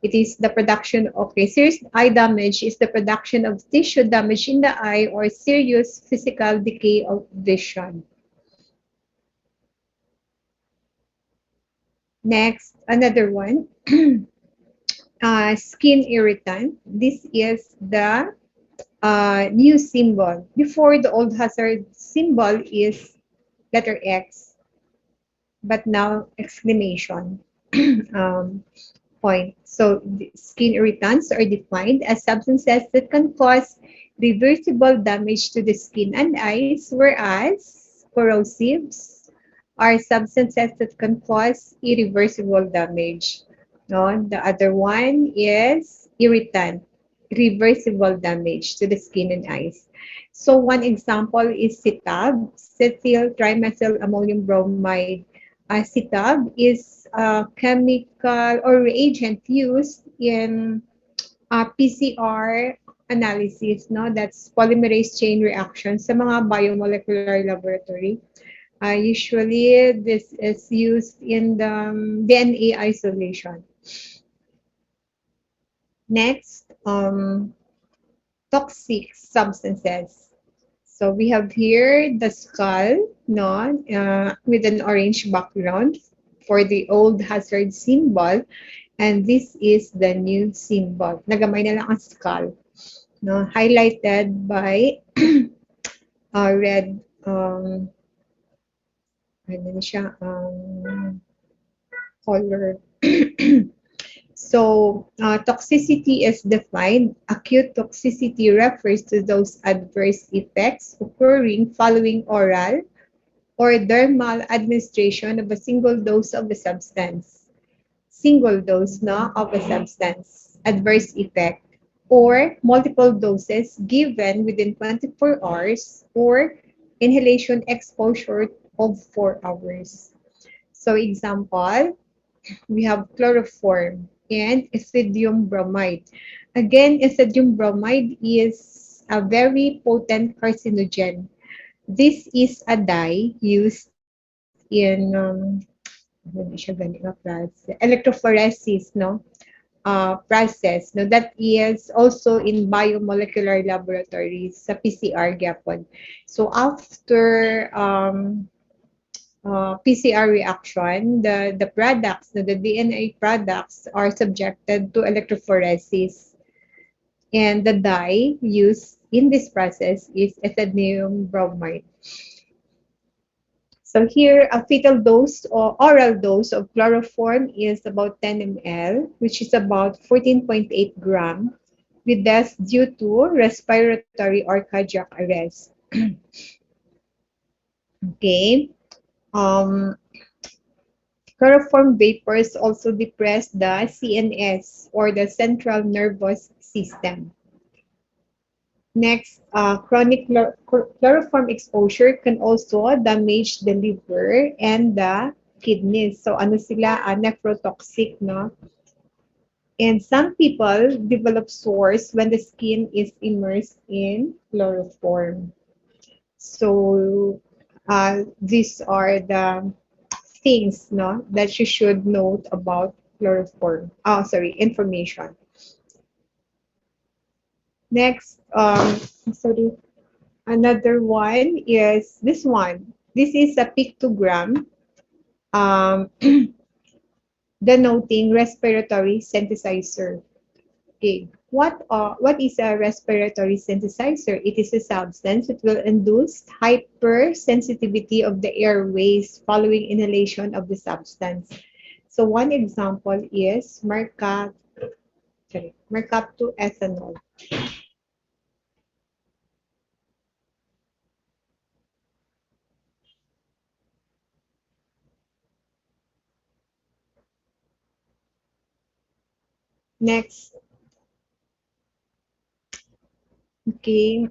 It is the production, okay, serious eye damage is the production of tissue damage in the eye or serious physical decay of vision. Next, another one, skin irritant. This is the new symbol. Before, the old hazard symbol is letter X, but now exclamation point. So skin irritants are defined as substances that can cause reversible damage to the skin and eyes, whereas corrosives are substances that can cause irreversible damage. No, the other one is irritant, reversible damage to the skin and eyes. So one example is CTAB, cetyl trimethyl ammonium bromide. CTAB is a chemical or reagent used in PCR analysis, no? That's polymerase chain reaction sa mga biomolecular laboratory. Usually, this is used in the DNA isolation. Next, toxic substances. So we have here the skull, no, with an orange background for the old hazard symbol, and this is the new symbol. Nagamay na lang ang skull, no, highlighted by red. Ano siya? Color. So, toxicity is defined. Acute toxicity refers to those adverse effects occurring following oral or dermal administration of a single dose of the substance. Single dose, no, of a substance. Adverse effect. Or multiple doses given within 24 hours or inhalation exposure of 4 hours. So, example, we have chloroform and ethidium bromide. Again, ethidium bromide is a very potent carcinogen. This is a dye used in electrophoresis, no? Process, no? That is also in biomolecular laboratories sa PCR gyapon. So after PCR reaction, the products, the DNA products are subjected to electrophoresis. And the dye used in this process is ethidium bromide. So here, a fetal dose or oral dose of chloroform is about 10 ml, which is about 14.8 gram, with death due to respiratory or cardiac arrest. Okay. Chloroform vapors also depress the CNS or the central nervous system. Next, chronic chloroform exposure can also damage the liver and the kidneys. So ano sila, nephrotoxic, no? And some people develop sores when the skin is immersed in chloroform. So these are the things, no, that you should note about chloroform. Oh, sorry, information. Next, sorry, another one is this one. This is a pictogram denoting respiratory synthesizer. Okay, what is a respiratory synthesizer? It is a substance that will induce hypersensitivity of the airways following inhalation of the substance. So one example is mercaptoethanol. Next, okay.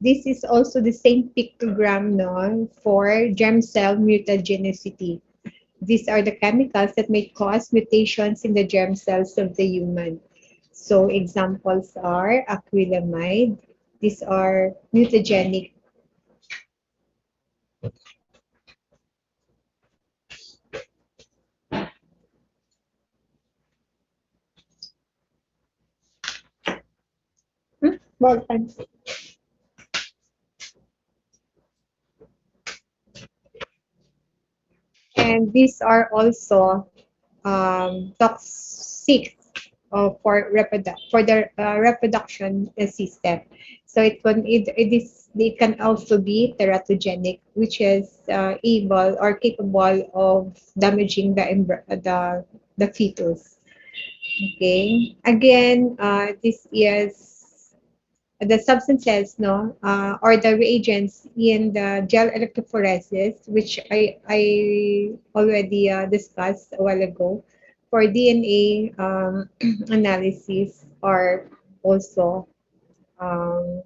This is also the same pictogram, no, for germ cell mutagenicity. These are the chemicals that may cause mutations in the germ cells of the human. So examples are acrylamide. These are mutagenic. Volcans. And these are also toxic for the reproduction system. So it is they can also be teratogenic, which is able or capable of damaging the fetus. Okay. Again, this is the substances, no, or the reagents in the gel electrophoresis, which I already discussed a while ago, for DNA analysis are also um,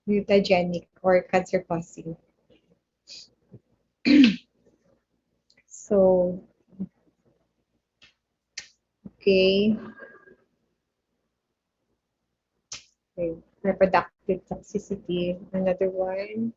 mutagenic or cancer causing. So, okay, okay. Reproductive toxicity, another one.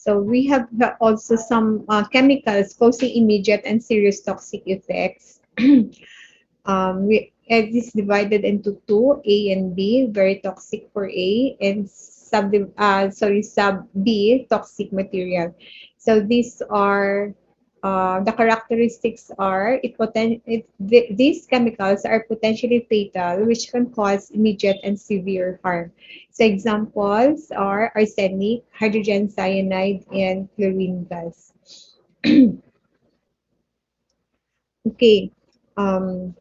So we have also some chemicals causing immediate and serious toxic effects. It is divided into two, A and B, very toxic for A, and sub B, toxic material. So these are the characteristics are these chemicals are potentially fatal, which can cause immediate and severe harm. So examples are arsenic, hydrogen cyanide, and chlorine gas. Okay. Um,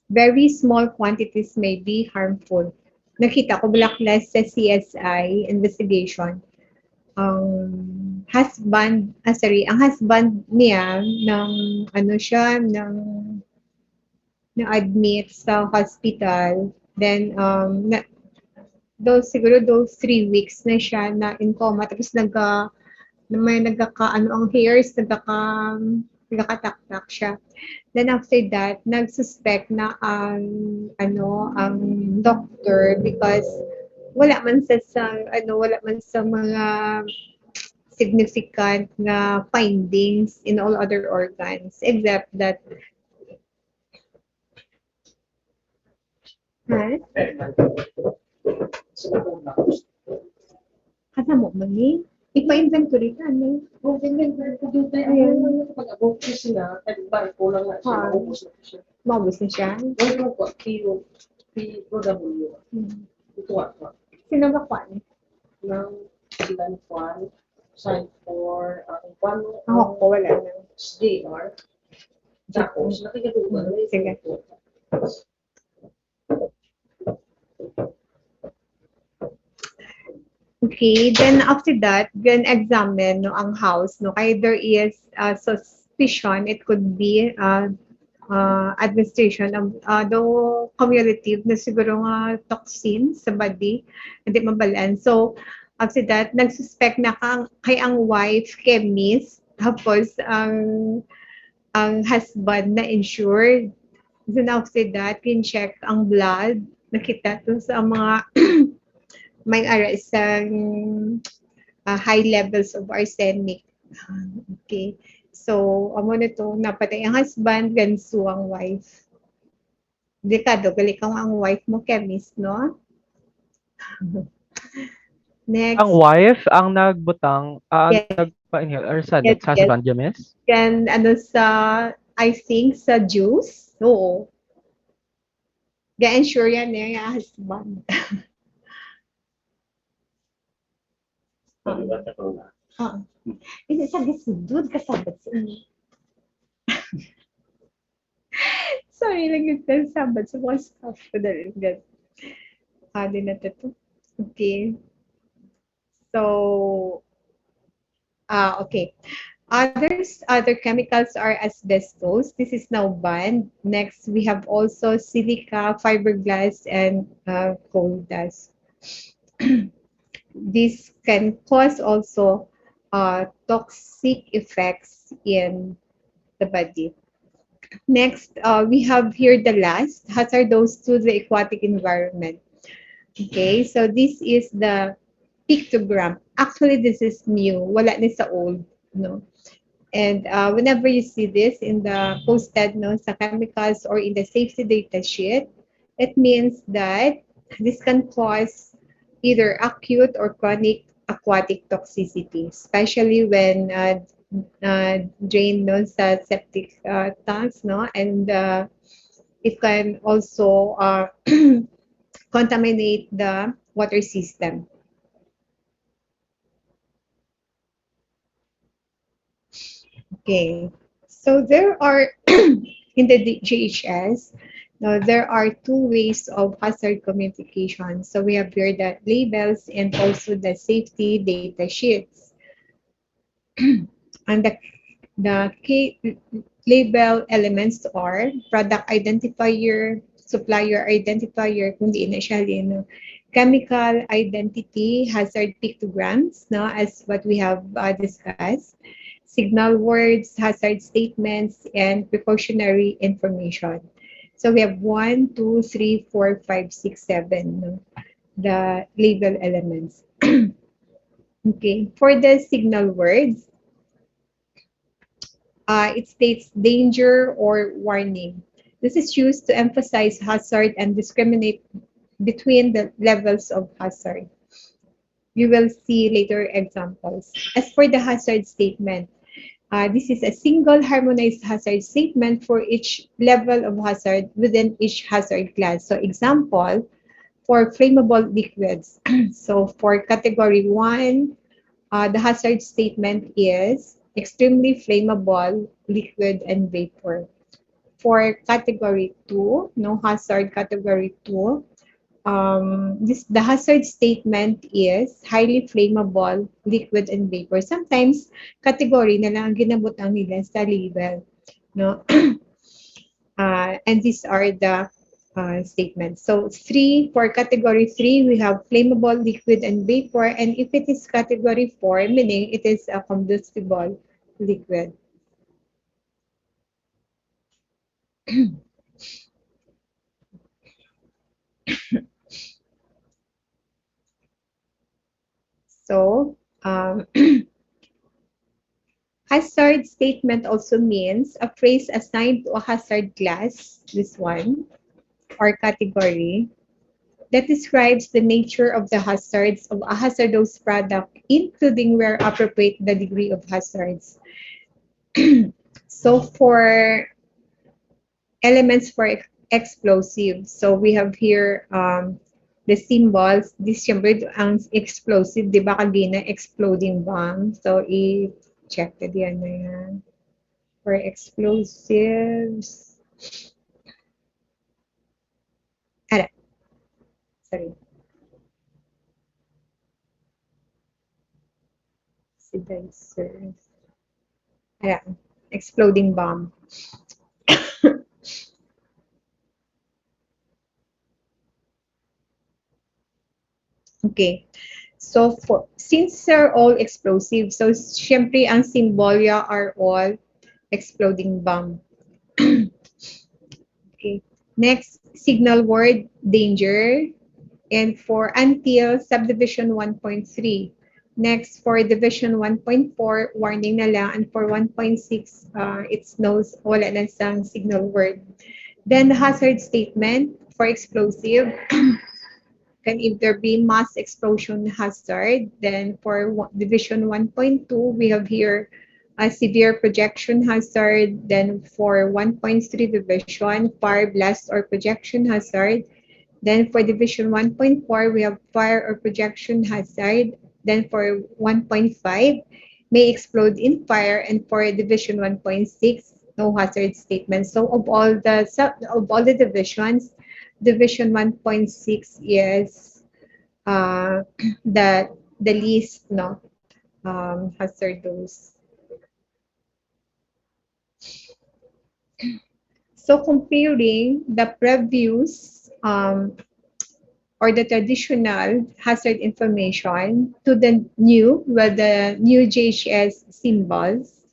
Very small quantities may be harmful. Nakita ko blackness sa CSI investigation. Ang husband niya ng ano siya ng na-admit sa hospital. Then those 3 weeks na siya na in coma tapos may ano ang hairs nagkakataktak siya. Then after that, nag-suspect na ang doctor because wala man sa mga significant na findings in all other organs except that ha? Kata mo man ni? Ipa-inventory ka, no? Inventory ko dito ayun pag-abot ko sila kahit ba kulang na siya maubos na siya. Maubos na siya? Ano ko POW. Ito ako. Sino ba kwan? Ng Silan Kwan, sign for Kwan Ako ko, wala na. SDR. Tapos, nakikitugan. Sige. Okay, then after that, then examine no ang house no kay there is suspicion it could be administration of the cumulative na siguro nga toxin sa body hindi mabalan. So after that, nagsuspect na kay ang wife chemist tapos ang husband na insured. Then after that, kin-check ang blood nakita to sa mga may isang high levels of arsenic. Okay. So, amo na to, napatay ang husband, ganso ang wife. Dekado, gali kang ang wife mo, chemist, no? Next. Ang wife ang nagbutang, Yes. nagpa-inhale arsenic Yes, sa yes. husband niya, miss? Can, I think, sa juice. Oo. Ga-ensure yan yung husband. Hindi sa gisudod kasabot sa inyo. Sorry lang yung sabat sa mga staff ko dahil gan. Din na to. Okay. So, okay. Other chemicals are asbestos. This is now banned. Next, we have also silica, fiberglass, and coal dust. This can cause also toxic effects in the body. Next, we have here the last, hazardous to the aquatic environment. Okay, so this is the pictogram. Actually, this is new. Wala ni sa old, no? And whenever you see this in the posted no, sa chemicals or in the safety data sheet, it means that this can cause either acute or chronic aquatic toxicity, especially when drained no, sa septic tanks, no? And it can also contaminate the water system. Okay, so there are in the GHS, now there are two ways of hazard communication. So we have here the labels and also the safety data sheets. And the key label elements are product identifier, supplier identifier, kung di na siya no? Chemical identity, hazard pictograms, no, as what we have discussed, signal words, hazard statements, and precautionary information. So we have 1, 2, 3, 4, 5, 6, 7, no, the label elements. Okay, for the signal words, it states danger or warning. This is used to emphasize hazard and discriminate between the levels of hazard. You will see later examples. As for the hazard statement, this is a single harmonized hazard statement for each level of hazard within each hazard class. So example, for flammable liquids. So for category 1, the hazard statement is extremely flammable liquid and vapor. For category 2, no hazard category 2, the hazard statement is highly flammable liquid and vapor. Sometimes category na lang ang ginabutang nila sa label, no? And these are the statements. So 3, for category 3, we have flammable liquid and vapor, and if it is category 4, meaning it is a combustible liquid. So hazard statement also means a phrase assigned to a hazard class, this one, or category, that describes the nature of the hazards of a hazardous product, including where appropriate the degree of hazards. So for elements for explosive, so we have here the symbols. This symbol ang explosive, di ba kagina exploding bomb. So i-check na diyan na yan. For explosives. Ara, sorry. Ara, exploding bomb. Okay. So since they're all explosive, so syempre ang simbolya are all exploding bomb. Okay. Next, signal word danger. And for until subdivision 1.3. Next, for division 1.4, warning na lang. And for 1.6, it's no, wala na sang signal word. Then the hazard statement for explosive. Can if there be mass explosion hazard, then for division 1.2, we have here a severe projection hazard. Then for 1.3 division, fire, blast, or projection hazard. Then for division 1.4, we have fire or projection hazard. Then for 1.5, may explode in fire. And for division 1.6, no hazard statement. So of all the divisions, division 1.6 is the least no hazardous. So comparing the previous or the traditional hazard information to the new, well, the new JHS symbols,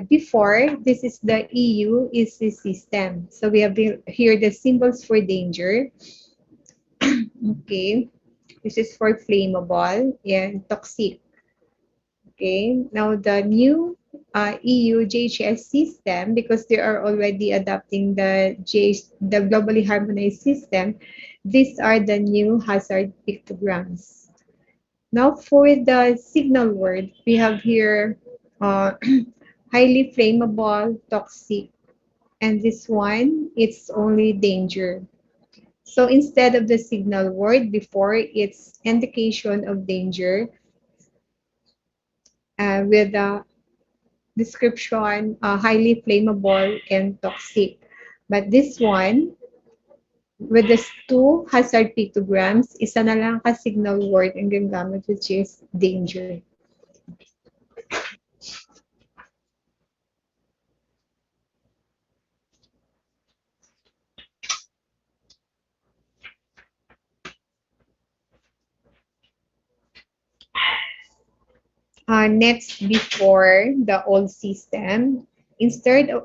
Before, this is the EU is the system. So we have here the symbols for danger. Okay, this is for flammable and toxic. Okay, now the new EU JHS system, because they are already adopting the globally harmonized system, these are the new hazard pictograms. Now for the signal word, we have here highly flammable, toxic, and this one, it's only danger. So instead of the signal word before, it's indication of danger with a description highly flammable and toxic. But this one, with the two hazard pictograms, isa na lang ka-signal word ang ginagamit, which is danger. Next, before the old system, instead of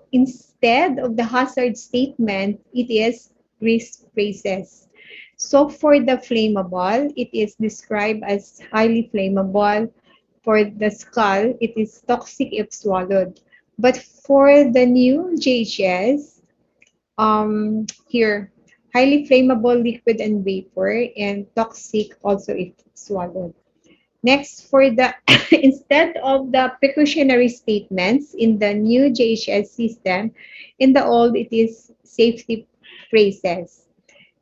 the hazard statement, it is risk phrases. So for the flammable, it is described as highly flammable. For the skull, it is toxic if swallowed. But for the new JHS, here, highly flammable liquid and vapor, and toxic also if swallowed. Next, for the instead of the precautionary statements in the new JHS system, in the old it is safety phrases.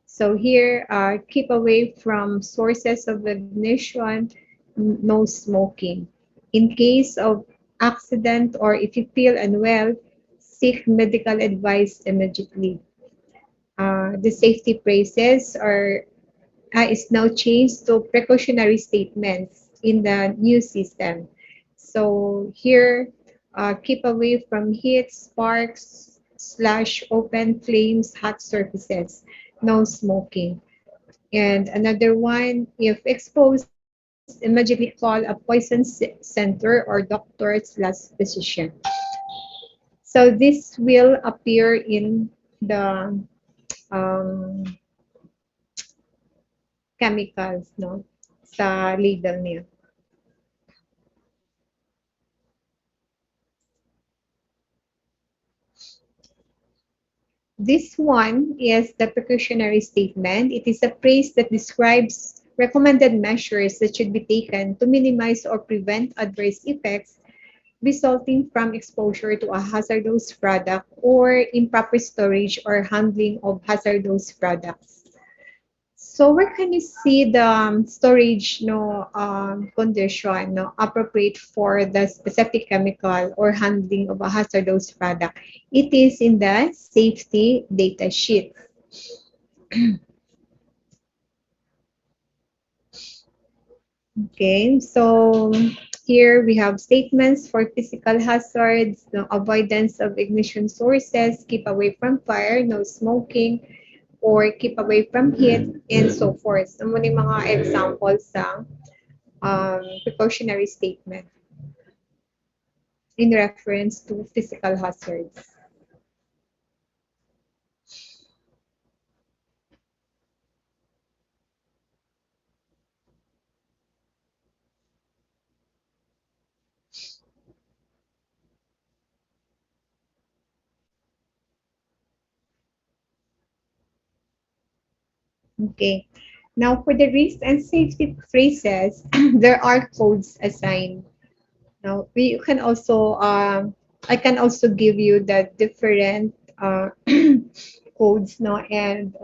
So here, keep away from sources of ignition, no smoking. In case of accident or if you feel unwell, seek medical advice immediately. The safety phrases is now changed to precautionary statements in the new system. So here, keep away from heat, sparks, slash, open flames, hot surfaces, no smoking. And another one, if exposed, immediately call a poison center or doctor slash physician. So this will appear in the um, chemicals, no, sa label niya. This one is the precautionary statement. It is a phrase that describes recommended measures that should be taken to minimize or prevent adverse effects resulting from exposure to a hazardous product or improper storage or handling of hazardous products. So where can you see the storage condition appropriate for the specific chemical or handling of a hazardous product? It is in the safety data sheet. Okay, so here we have statements for physical hazards, no avoidance of ignition sources, keep away from fire, no smoking, or keep away from heat, and so forth. So muna yung mga examples sa precautionary statement in reference to physical hazards. Okay. Now, for the risk and safety phrases, there are codes assigned. Now, we can also, I can also give you the different codes now and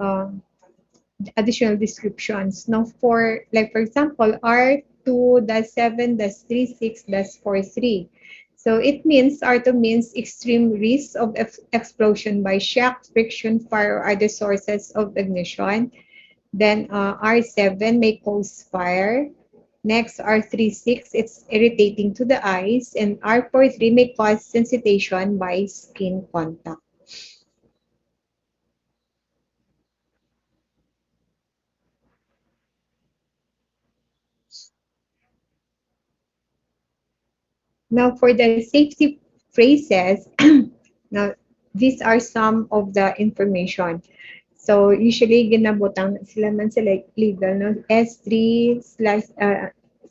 additional descriptions. Now, for, like, for example, R2-7-36-43. So it means R2 means extreme risk of explosion by shock, friction, fire, or other sources of ignition. Then R7 may cause fire. Next, R36, it's irritating to the eyes. And R43 may cause sensitization by skin contact. Now, for the safety phrases. Now, these are some of the information. So, usually, ginabutang sila man sila legal, no? S3 slash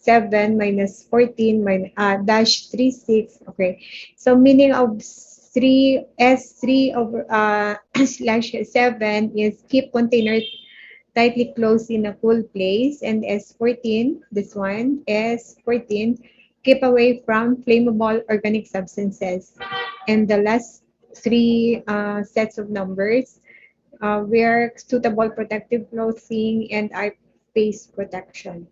7 minus 14 minus, dash 36. Okay. So, meaning of 3 S3 over slash 7 is keep container tightly closed in a cool place. And S14, this one, S14, keep away from flammable organic substances. And the last three sets of numbers, wear suitable protective clothing and eye face protection.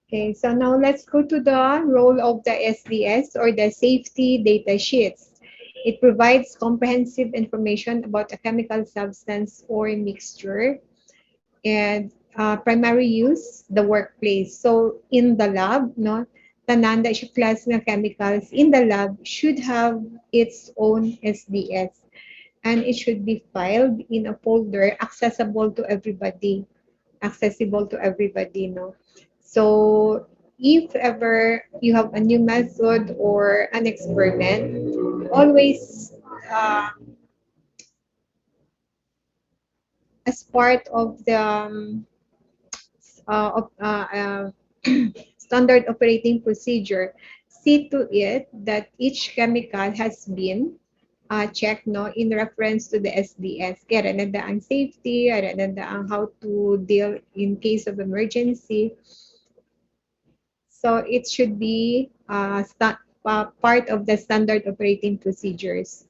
Okay, so now let's go to the role of the SDS or the safety data sheets. It provides comprehensive information about a chemical substance or mixture and primary use, the workplace. So in the lab, no, tanan da siya class ng chemicals in the lab should have its own SDS and it should be filed in a folder accessible to everybody, no. So if ever you have a new method or an experiment, always uh, as part of the standard operating procedure, see to it that each chemical has been checked, no, in reference to the SDS. Kaya nanda ang safety, nanda ang how to deal in case of emergency. So it should be part of the standard operating procedures.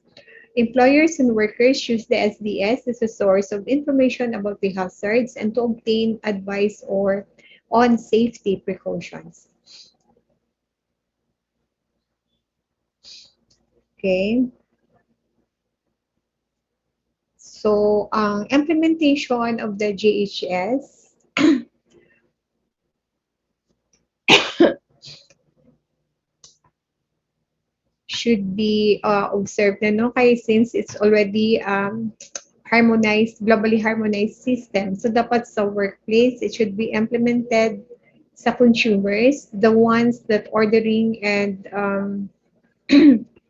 Employers and workers use the SDS as a source of information about the hazards and to obtain advice or on safety precautions. Okay. So, ang implementation of the GHS should be observed na, no? Kaya since it's already harmonized, globally harmonized system. So, dapat sa workplace, it should be implemented sa consumers, the ones that ordering and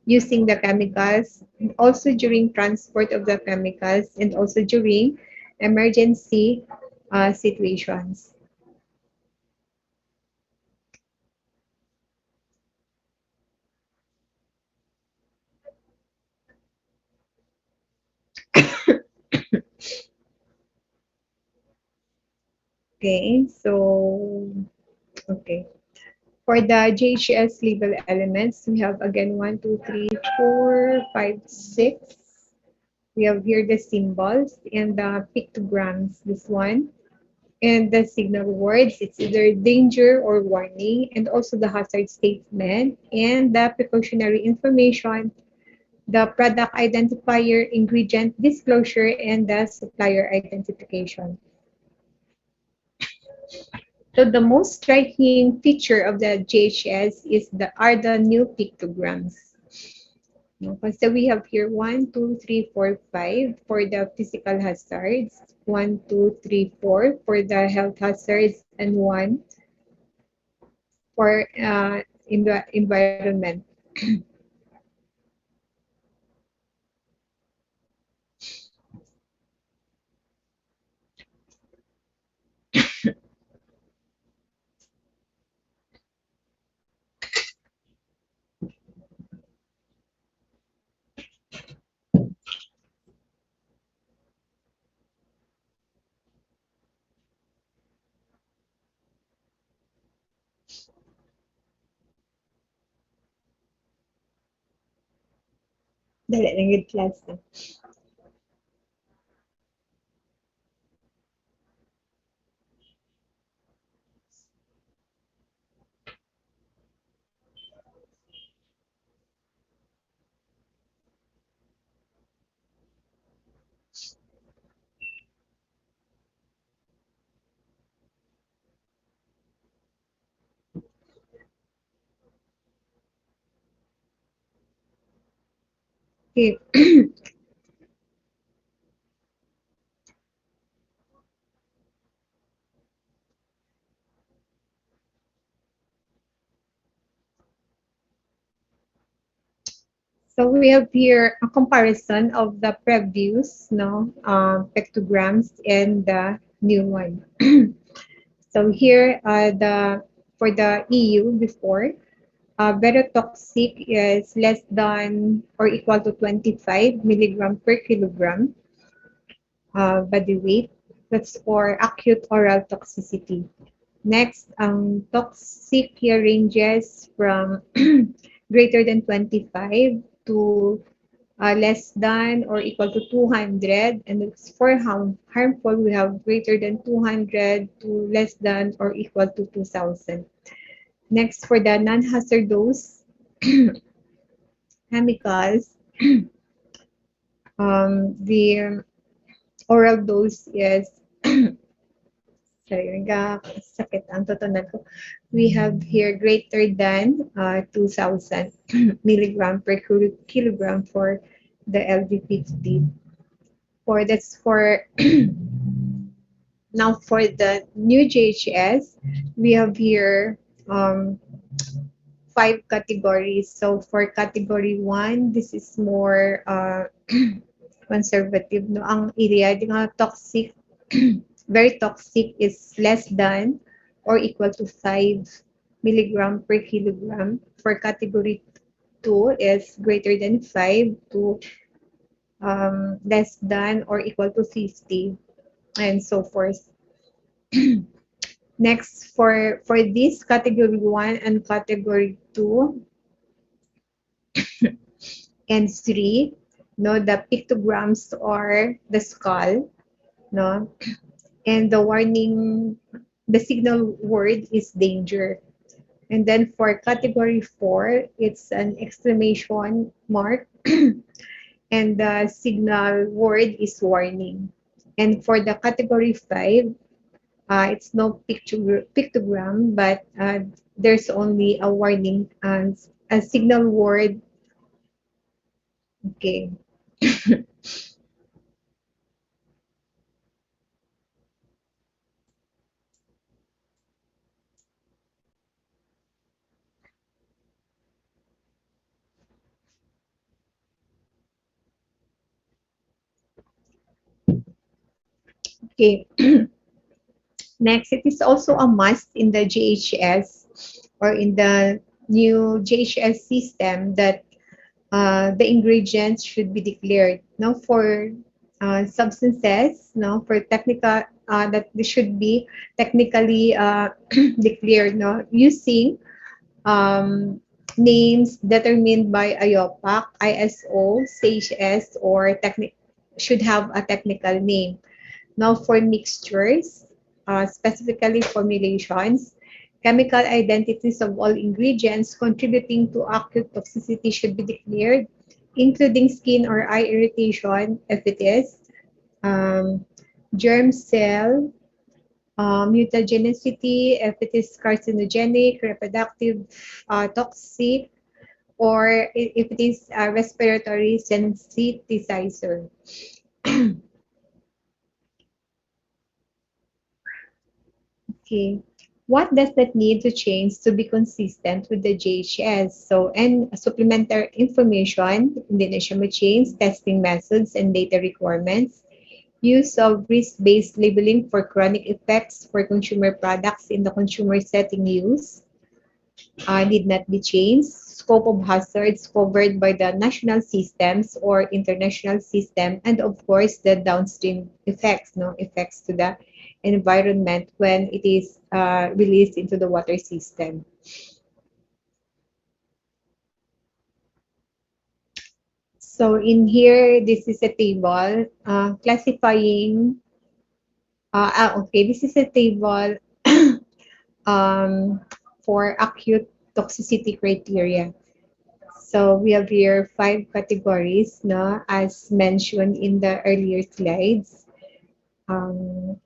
using the chemicals, and also during transport of the chemicals, and also during emergency situations. Okay, so, okay. For the JHS legal elements, we have again 1, 2, 3, 4, 5, 6. We have here the symbols and the pictograms, this one. And the signal words, it's either danger or warning, and also the hazard statement, and the precautionary information, the product identifier, ingredient disclosure, and the supplier identification. So the most striking feature of the JHS are the new pictograms. No? So we have here 1, 2, 3, 4, 5 for the physical hazards, 1, 2, 3, 4 for the health hazards, and 1 for in the environment. Dali lang yung class na. Okay. So we have here a comparison of the previous pictograms and the new one. So here, the for the EU before, very toxic is less than or equal to 25 milligram per kilogram body weight. That's for acute oral toxicity. Next, toxic here ranges from greater than 25 to less than or equal to 200. And it's for harmful, we have greater than 200 to less than or equal to 2000. Next, for the non-hazardous chemicals, the oral dose is, sorry, sakit ang tutunan ko. We have here greater than 2,000 milligram per kilogram for the LD50. That's for now for the new JHS, we have here five categories. So for category 1, this is more conservative. No? Ang area, yung toxic, very toxic is less than or equal to 5 milligram per kilogram. For category 2 is greater than 5 to less than or equal to 50 and so forth. Next, for this category 1 and category 2 and 3, no, the pictograms or the skull, no, and the warning, the signal word is danger. And then for category 4, it's an exclamation mark, and the signal word is warning. And for the category 5, it's no pictogram, but there's only a warning and a signal word. Okay. Okay. Next, it is also a must in the GHS or in the new GHS system that the ingredients should be declared. No, for substances, no, for technical that they should be technically declared, no, using um, names determined by IOPAC, ISO, CHS, or should have a technical name. Now for mixtures, specifically formulations, chemical identities of all ingredients contributing to acute toxicity should be declared, including skin or eye irritation if it is, um, germ cell, mutagenicity if it is carcinogenic, reproductive, toxic, or if it is a respiratory sensitizer. Okay. What does that need to change to be consistent with the JHS? So, and supplementary information, hindi na siya ma-change, testing methods and data requirements, use of risk-based labeling for chronic effects for consumer products in the consumer setting use, need not be changed, scope of hazards covered by the national systems or international system, and of course, the downstream effects, no, effects to the environment when it is released into the water system. So in here, this is a table classifying, okay, this is a table um, for acute toxicity criteria. So we have here 5 categories, no, as mentioned in the earlier slides. Um,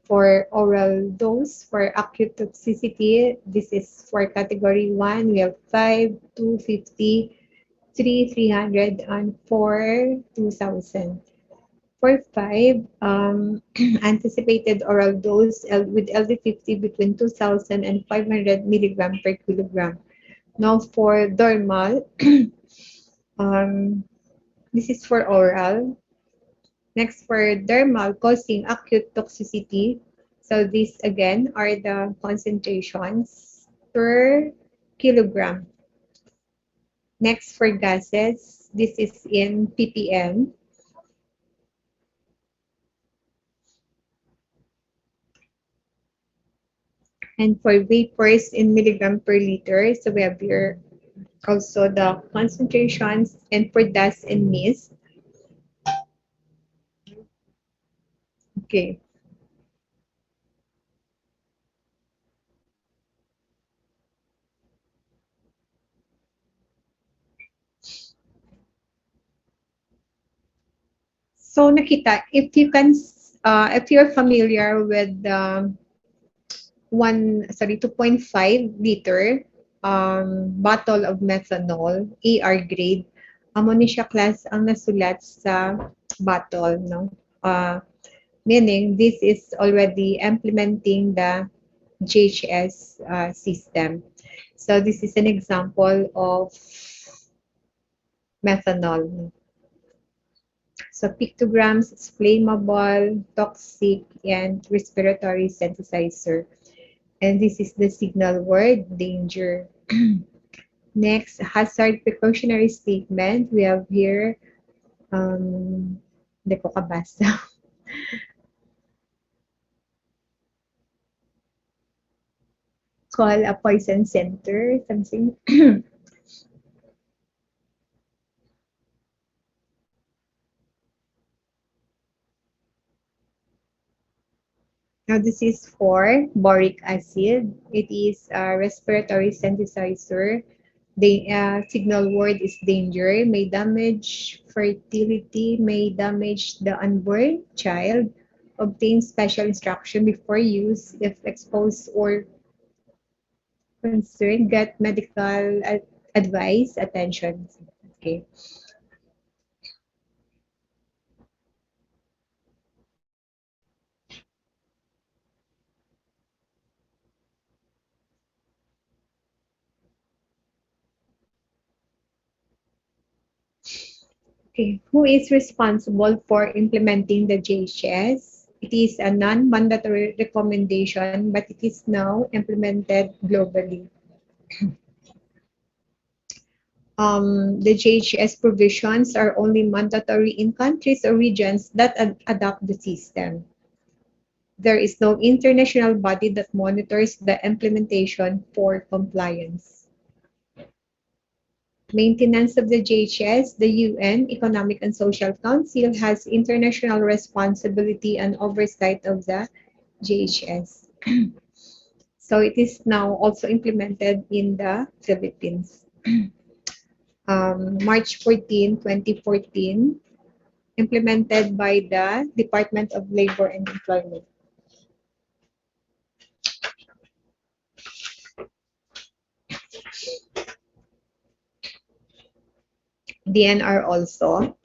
for oral dose, for acute toxicity, this is for category 1, we have 5, 250, 3, 300, and 4, 2000. For 5, anticipated oral dose with LD50 between 2,000 and 500 milligram per kilogram. Now for dermal, Um, this is for oral. Next, for dermal, causing acute toxicity. So these again are the concentrations per kilogram. Next, for gases, this is in ppm. And for vapors in milligram per liter, so we have here also the concentrations, and for dust and mist. Okay. So nakita, if you're familiar with the 2.5 liter bottle of methanol, AR grade, ammonia class ang nasulat sa bottle, no? Meaning this is already implementing the JHS system. So this is an example of methanol. So pictograms, it's flammable, toxic, and respiratory synthesizer. And this is the signal word, danger. Next, hazard precautionary statement. We have here, hindi ko kabasa. Call a poison center, something. Now, this is for boric acid. It is a respiratory synthesizer. The signal word is danger, may damage fertility, may damage the unborn child. Obtain special instruction before use if exposed or concerned. Get medical advice, attention. Okay. Okay, who is responsible for implementing the JHS? It is a non-mandatory recommendation, but it is now implemented globally. The JHS provisions are only mandatory in countries or regions that adopt the system. There is no international body that monitors the implementation for compliance. Maintenance of the JHS, the UN Economic and Social Council has international responsibility and oversight of the JHS. So it is now also implemented in the Philippines. March 14, 2014, implemented by the Department of Labor and Employment. DNR also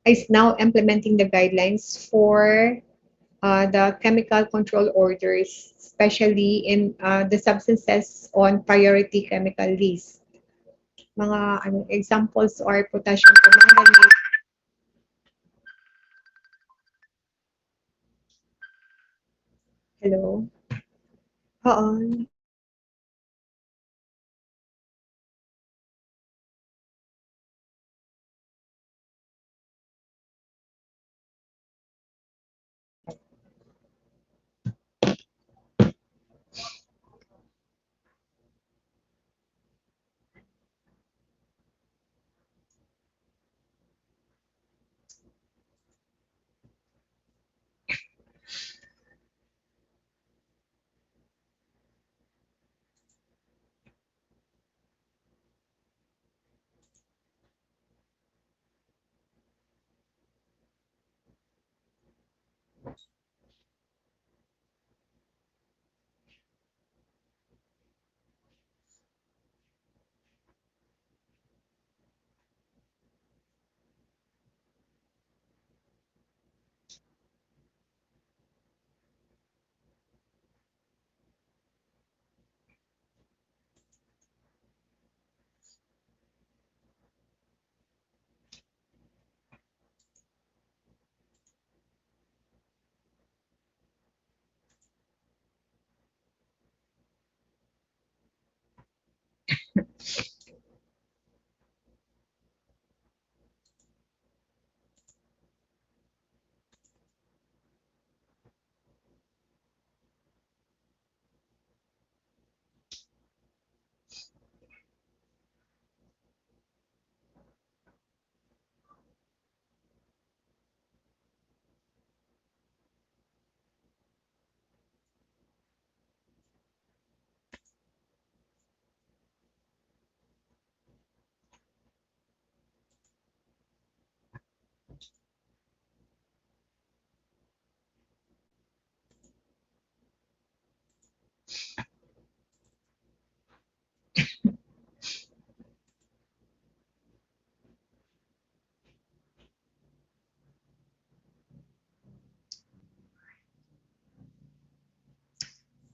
is now implementing the guidelines for the chemical control orders, especially in the substances on priority chemical list. Mga examples are potassium permanganate. Hello? Oo.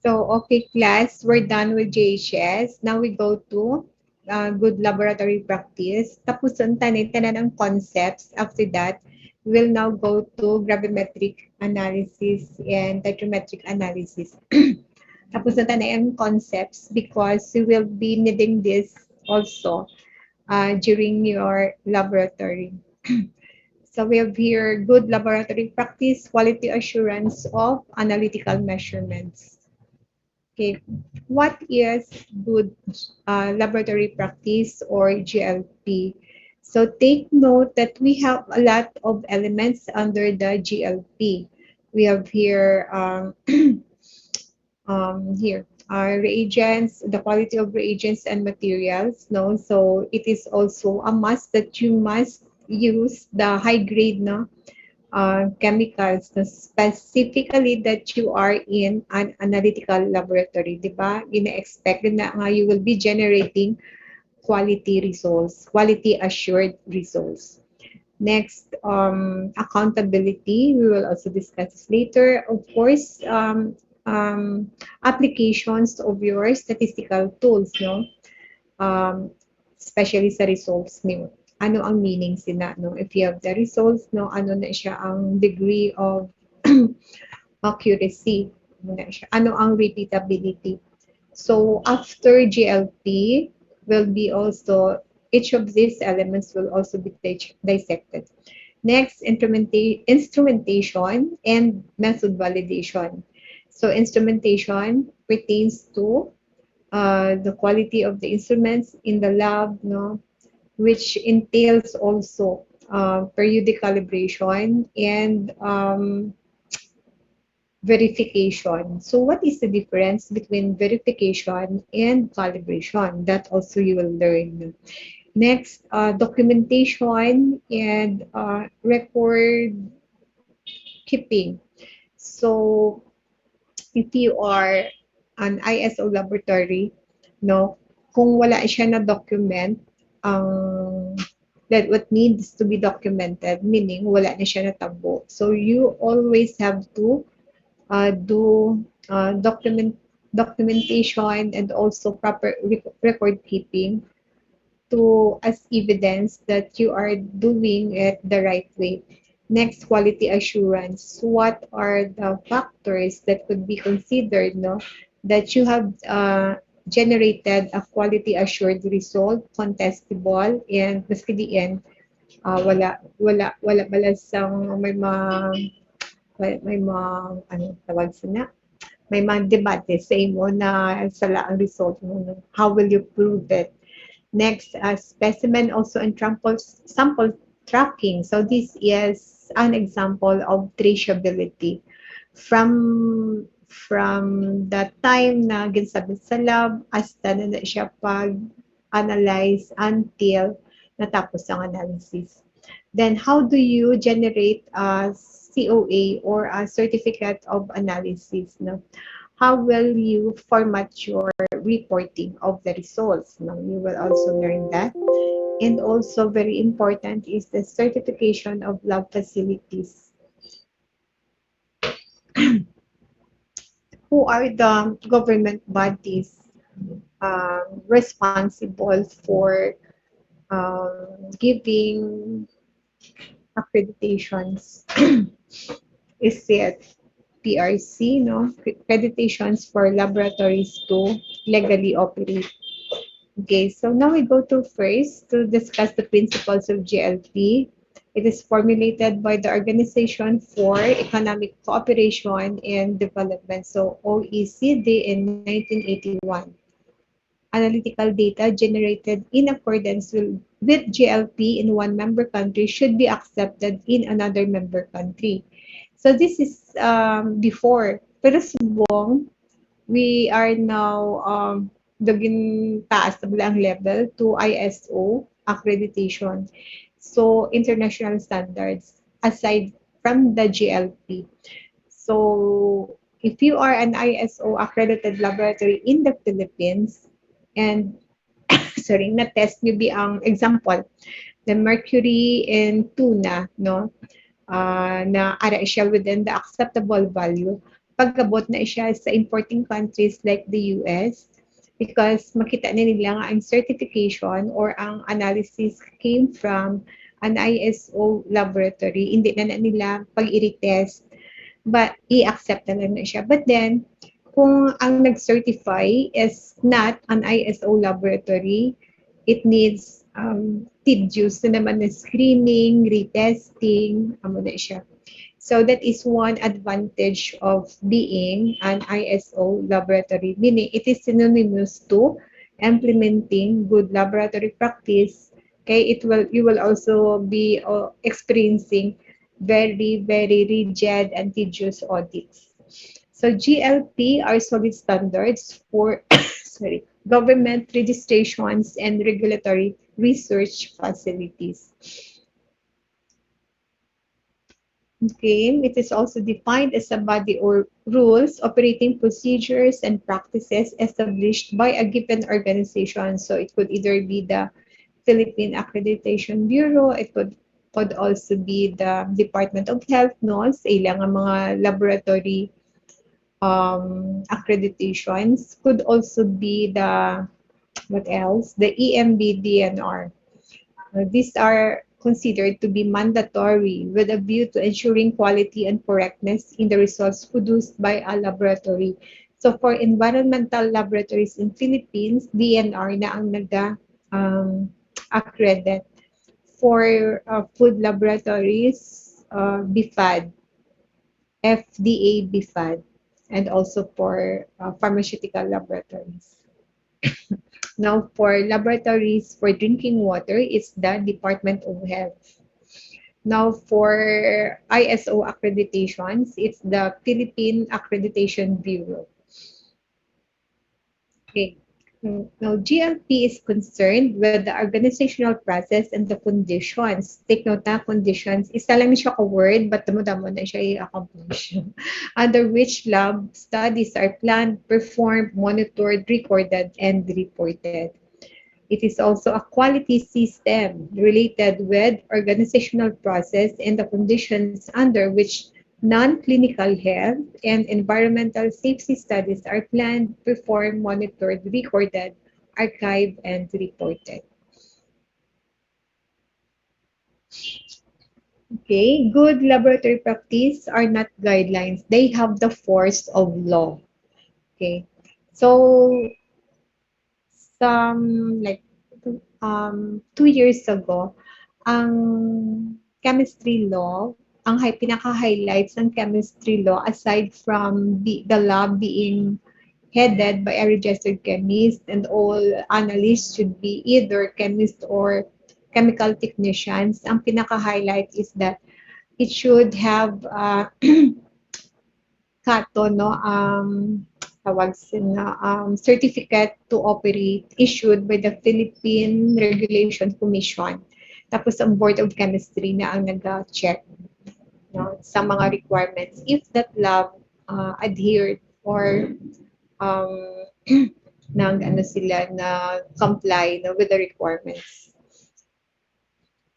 So, okay, class, we're done with JHS. Now we go to good laboratory practice. Tapos tanan ng concepts. After that, we'll now go to gravimetric analysis and thermometric analysis. Tapos tanan ang concepts because you will be needing this also during your laboratory. So we have here good laboratory practice, quality assurance of analytical measurements. Okay, what is good laboratory practice or GLP? So take note that we have a lot of elements under the GLP. We have here here reagents, the quality of reagents and materials. No, so it is also a must that you must use the high grade no chemicals na specifically that you are in an analytical laboratory, di ba? Ina-expect na nga you will be generating quality results, quality assured results. Next, accountability. We will also discuss this later. Of course, applications of your statistical tools, no? um, especially sa results niyo. Ano ang meaning sina, no? If you have the results, no, ano na siya ang degree of accuracy, ano na siya, ano ang repeatability. So after GLP will be also, each of these elements will also be dissected. Next, instrumentation and method validation. So instrumentation pertains to the quality of the instruments in the lab, no, which entails also periodic calibration and verification. So what is the difference between verification and calibration? That also you will learn. Next, documentation and record keeping. So if you are an ISO laboratory, no, kung wala siya na document, ang that what needs to be documented, meaning wala na siya natabo. So you always have to do documentation and also proper record keeping to as evidence that you are doing it the right way. Next, quality assurance. What are the factors that could be considered, no, that you have generated a quality assured result, contestable, and maski di end, wala balasang may ano tawag sina, may mga debate sa imo na sala ang result mo. No? How will you prove it? Next, specimen also and sample tracking. So this is an example of traceability. From the time na ginsabit sa lab hasta na siya pag-analyze until natapos ang analysis. Then how do you generate a COA or a certificate of analysis? No? How will you format your reporting of the results? No? You will also learn that. And also very important is the certification of lab facilities. Who are the government bodies responsible for giving accreditations? Is it PRC, no? Accreditations for laboratories to legally operate. Okay, so now we go to first to discuss the principles of GLP. It is formulated by the Organization for Economic Cooperation and Development, so OECD in 1981. Analytical data generated in accordance with GLP in one member country should be accepted in another member country. So this is before. Pero subong, we are now daging taas na ang level to ISO accreditation. So international standards aside from the GLP. So if you are an ISO accredited laboratory in the Philippines and sorry, na-test nyo ang example, the mercury in tuna, no? Na ara siya within the acceptable value, pagabot na siya sa importing countries like the US because makita na nila nga ang certification or ang analysis came from an ISO laboratory. Hindi na nila pag i-retest but i-accept na lang na siya. But then, kung ang nag-certify is not an ISO laboratory, it needs tedious na naman na screening, retesting, amo na siya. So that is one advantage of being an ISO laboratory, meaning it is synonymous to implementing good laboratory practice. Okay, you will also be experiencing very rigid and tedious audits. So GLP are solid standards for sorry, government registrations and regulatory research facilities. Okay, it is also defined as a body or rules, operating procedures, and practices established by a given organization. So it could either be the Philippine Accreditation Bureau, could also be the Department of Health, no? Sa ilang mga laboratory accreditations. Could also be the, what else? The EMB-DNR. These are considered to be mandatory with a view to ensuring quality and correctness in the results produced by a laboratory. So for environmental laboratories in Philippines, DNR na ang accredit. For food laboratories, BFAD, FDA BFAD, and also for pharmaceutical laboratories. Now, for laboratories for drinking water, it's the Department of Health. Now, for ISO accreditations, it's the Philippine Accreditation Bureau. Okay. Now, GLP is concerned with the organizational process and the conditions. Take note na conditions. Isa lang siya ka-word, but damo-damo na siya i-accomplish. Under which lab studies are planned, performed, monitored, recorded, and reported. It is also a quality system related with organizational process and the conditions under which non-clinical health and environmental safety studies are planned, performed, monitored, recorded, archived, and reported. Okay, good laboratory practice are not guidelines. They have the force of law. Okay, so some like 2 years ago, ang chemistry law, ang pinaka-highlights ng chemistry law aside from the lab being headed by a registered chemist and all analysts should be either chemist or chemical technicians, ang pinaka-highlight is that it should have kato, no, tawag na certificate to operate issued by the Philippine Regulation Commission. Tapos ang Board of Chemistry na ang nag-check, no, sa mga requirements if that lab adhered or um, nang ano sila na comply, no, with the requirements.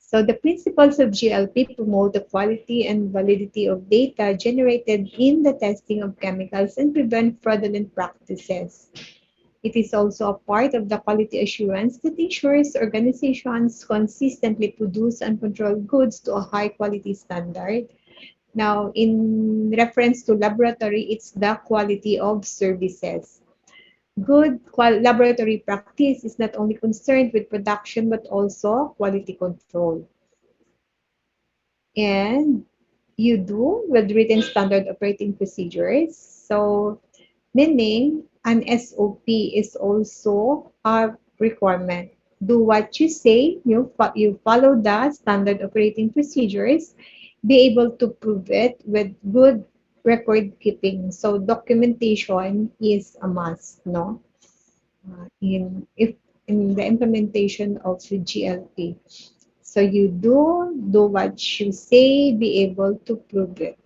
So the principles of GLP promote the quality and validity of data generated in the testing of chemicals and prevent fraudulent practices. It is also a part of the quality assurance that ensures organizations consistently produce and control goods to a high quality standard. Now, in reference to laboratory, it's the quality of services. Good laboratory practice is not only concerned with production but also quality control. And you do with written standard operating procedures. So, meaning an SOP is also a requirement. Do what you say, you follow the standard operating procedures, be able to prove it with good record keeping. So documentation is a must, no? In the implementation of the GLP. So you do what you say, be able to prove it.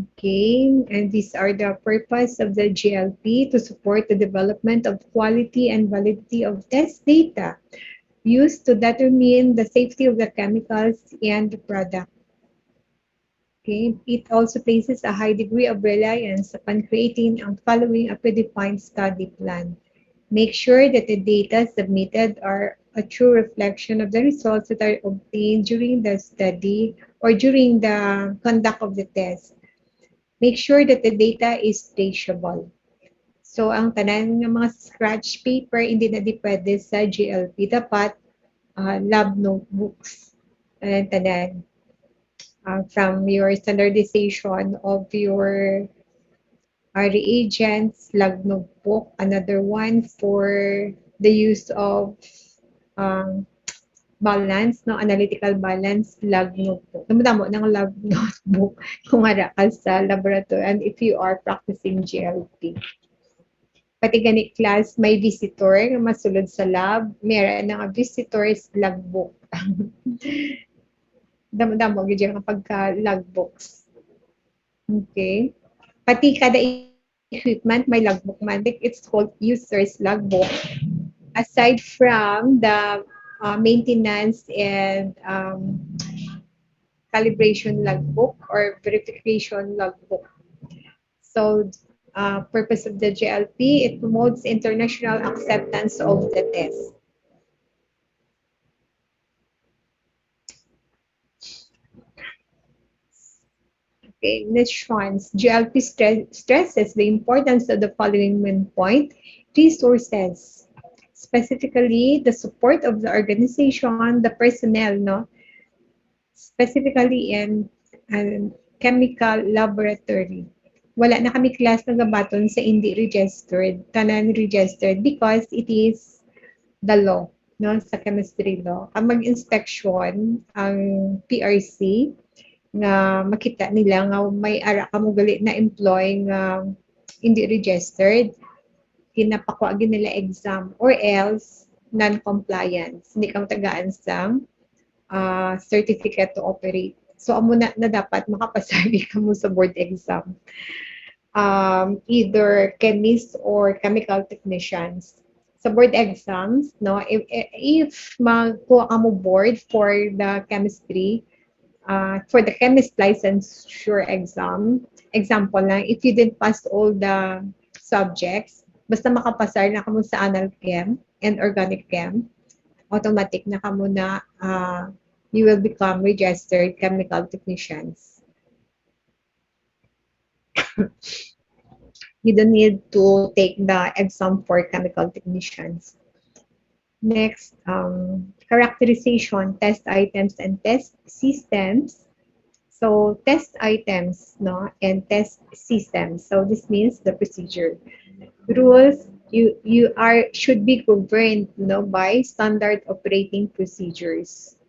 Okay, and these are the purpose of the GLP to support the development of quality and validity of test data used to determine the safety of the chemicals and the product. Okay, it also places a high degree of reliance upon creating and following a predefined study plan. Make sure that the data submitted are a true reflection of the results that are obtained during the study or during the conduct of the test. Make sure that the data is traceable. So, ang tanan ng mga scratch paper, hindi na di pwede sa GLP. Dapat lab notebooks. Tanan. From your standardization of your reagents, lab notebook. Another one for the use of um, balance, no, analytical balance, lab notebook. Damo ng lab notebook kung ara ka sa laboratory and if you are practicing GLP. Pati gani class, may visitor nga masulod sa lab, meron nga visitors logbook. Damo-damo gyud yung pagka logbooks. Okay. Pati kada equipment may logbook man. Like it's called user's logbook. Aside from the maintenance and calibration logbook or verification logbook. So, purpose of the GLP, it promotes international acceptance of the test. Okay, next one, GLP stresses the importance of the following main point: resources, specifically the support of the organization, the personnel, no, specifically in chemical laboratory. Wala na kami class ng gabaton sa hindi registered, tanan registered because it is the law, no, sa chemistry law. Ang mag-inspection, ang PRC, nga makita nila nga may ara ka mo gali na employee nga hindi registered, kinapakwa nila exam or else non-compliance. Hindi ka tagaan sa certificate to operate. So, amo na dapat makapasali ka mo sa board exam. Either chemist or chemical technicians. Sa board exams, no, if magkuha ka mo board for the chemistry, for the chemist licensure exam, example lang, if you didn't pass all the subjects, basta makapasar na ka mo sa AnalChem and Organic Chem, automatic na ka mo na you will become registered chemical technicians. You don't need to take the exam for chemical technicians. Next, characterization, test items, and test systems. So, test items, no, and test systems. So, this means the procedure. Rules, you should be governed, no, by standard operating procedures.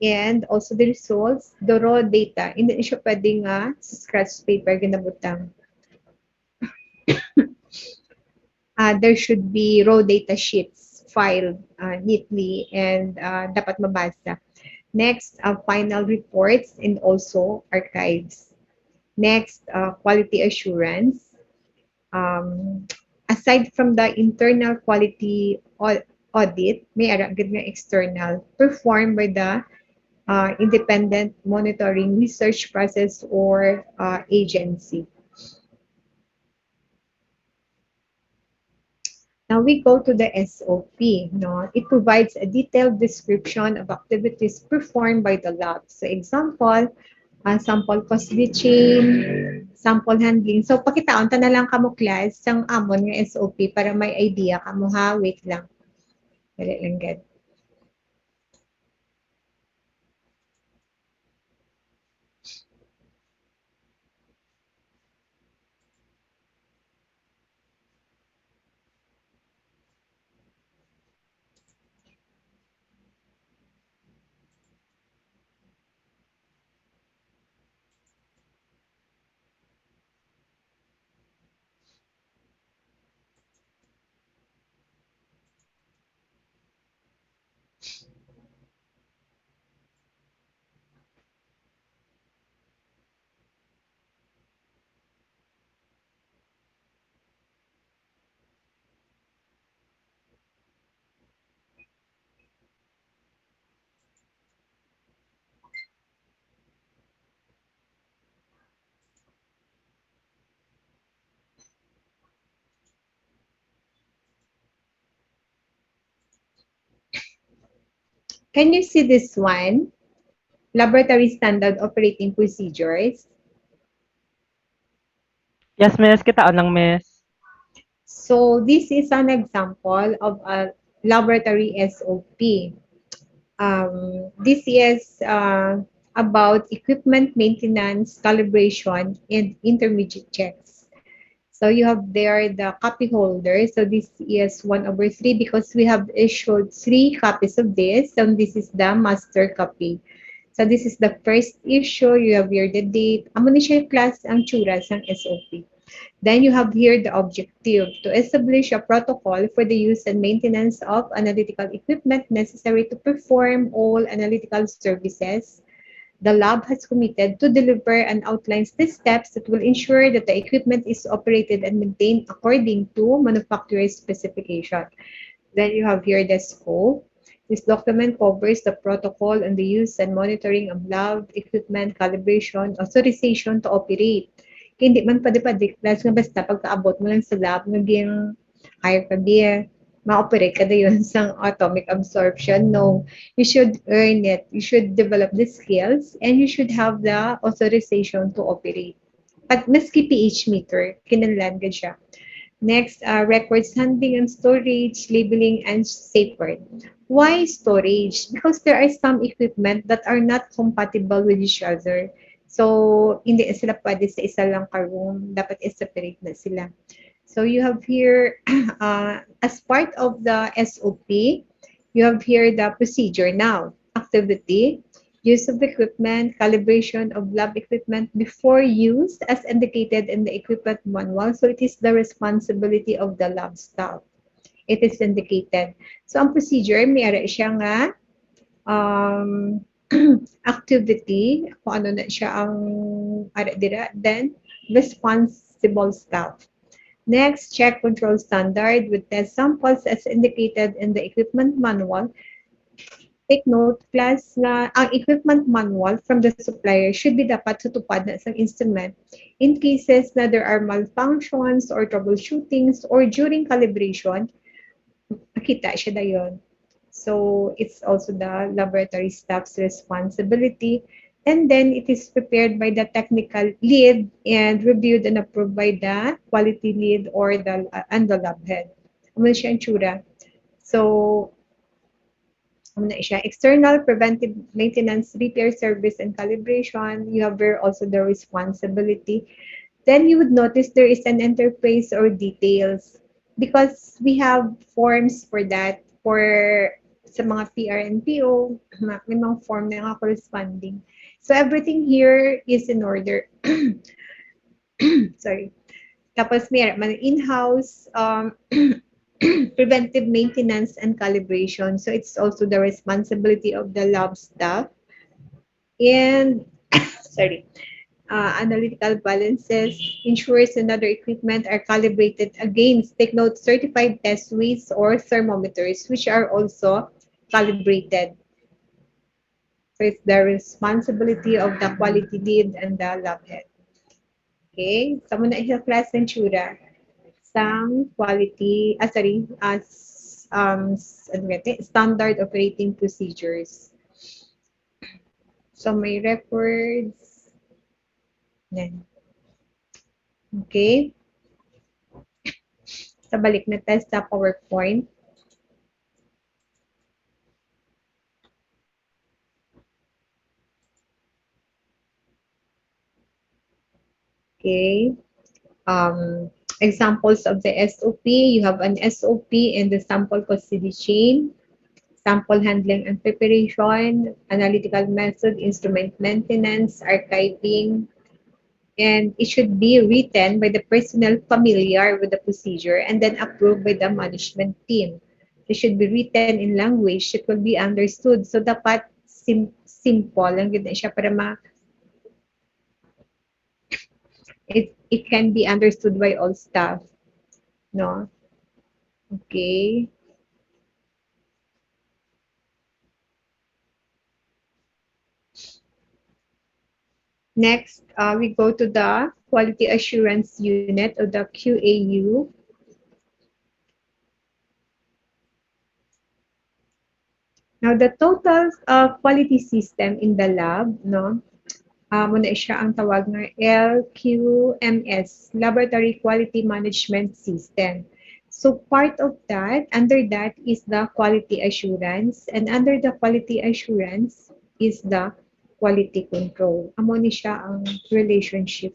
And also the results, the raw data. Hindi siya pwedeng sa scratch paper ginabutang. There should be raw data sheets filed neatly and dapat mabasa. Next, final reports and also archives. Next, quality assurance. Aside from the internal quality audit, may aragad nga external performed by the independent monitoring research process or agency. Now we go to the SOP. No? It provides a detailed description of activities performed by the lab. So example, sample custody chain, sample handling. So pakitaon ta na lang kamo class sang amon nga SOP para may idea kamo ha. Wait lang. Dali lang gad. Can you see this one? Laboratory standard operating procedures. Yes, miss. Kitaan lang, miss. So this is an example of a laboratory SOP. This is about equipment maintenance, calibration, and intermediate checks. So you have there the copy holder. So this is 1/3 because we have issued 3 copies of this. So this is the master copy. So this is the first issue. You have here the date. Amo ni siya class ang tsura ng SOP. Then you have here the objective to establish a protocol for the use and maintenance of analytical equipment necessary to perform all analytical services the lab has committed to deliver and outlines the steps that will ensure that the equipment is operated and maintained according to manufacturer's specification. Then you have here the scope. This document covers the protocol on the use and monitoring of lab equipment, calibration, authorization to operate. Kaya hindi man padi-padiklas nga basta pagkaabot mo lang sa lab, naging higher ka biya, ma-operate ka na yun sa atomic absorption. No, you should earn it. You should develop the skills and you should have the authorization to operate. Pag maski pH meter, kinahanglan ka siya. Next, records handling and storage, labeling, and safeguard. Why storage? Because there are some equipment that are not compatible with each other. So, hindi na sila pwede sa isa lang ka-room. Dapat i-separate na sila. So, you have here, as part of the SOP, you have here the procedure now. Activity, use of equipment, calibration of lab equipment before use as indicated in the equipment manual. So it is the responsibility of the lab staff. It is indicated. So ang procedure, mayroon siya nga activity, kung ano na siya ang dira. Then, responsible staff. Next, check control standard with test samples as indicated in the equipment manual. Take note, class, na ang equipment manual from the supplier should be dapat tutupad na isang instrument in cases na there are malfunctions or troubleshootings or during calibration, makita siya na yun. So, it's also the laboratory staff's responsibility. And then, it is prepared by the technical lead and reviewed and approved by the quality lead or and the lab head. Ano siya ang tsura? So, external preventive maintenance, repair service, and calibration. You have there also the responsibility. Then you would notice there is an interface or details because we have forms for that for sa mga PR and PO, may mga form na nga corresponding. So everything here is in order. Sorry. Tapos may in-house preventive maintenance and calibration. So it's also the responsibility of the lab staff. And sorry, analytical balances ensures another equipment are calibrated against, take note, certified test weights or thermometers, which are also calibrated. So it's the responsibility of the quality lead and the lab head. Okay, so muna isa class ng tsura. Sang quality, as standard operating procedures. So may records. Yan. Okay. So balik na tayo sa PowerPoint. Okay. Examples of the SOP. You have an SOP in the sample custody chain, sample handling and preparation, analytical method, instrument maintenance, archiving, and it should be written by the personnel familiar with the procedure and then approved by the management team. It should be written in language that will be understood. So dapat simple lang yun siya para it can be understood by all staff. No? Okay. Next, we go to the Quality Assurance Unit or the QAU. Now, the total quality system in the lab, no, muna siya ang tawag na LQMS, Laboratory Quality Management System. So part of that, under that is the quality assurance, and under the quality assurance is the quality control. Amo ni siya ang relationship.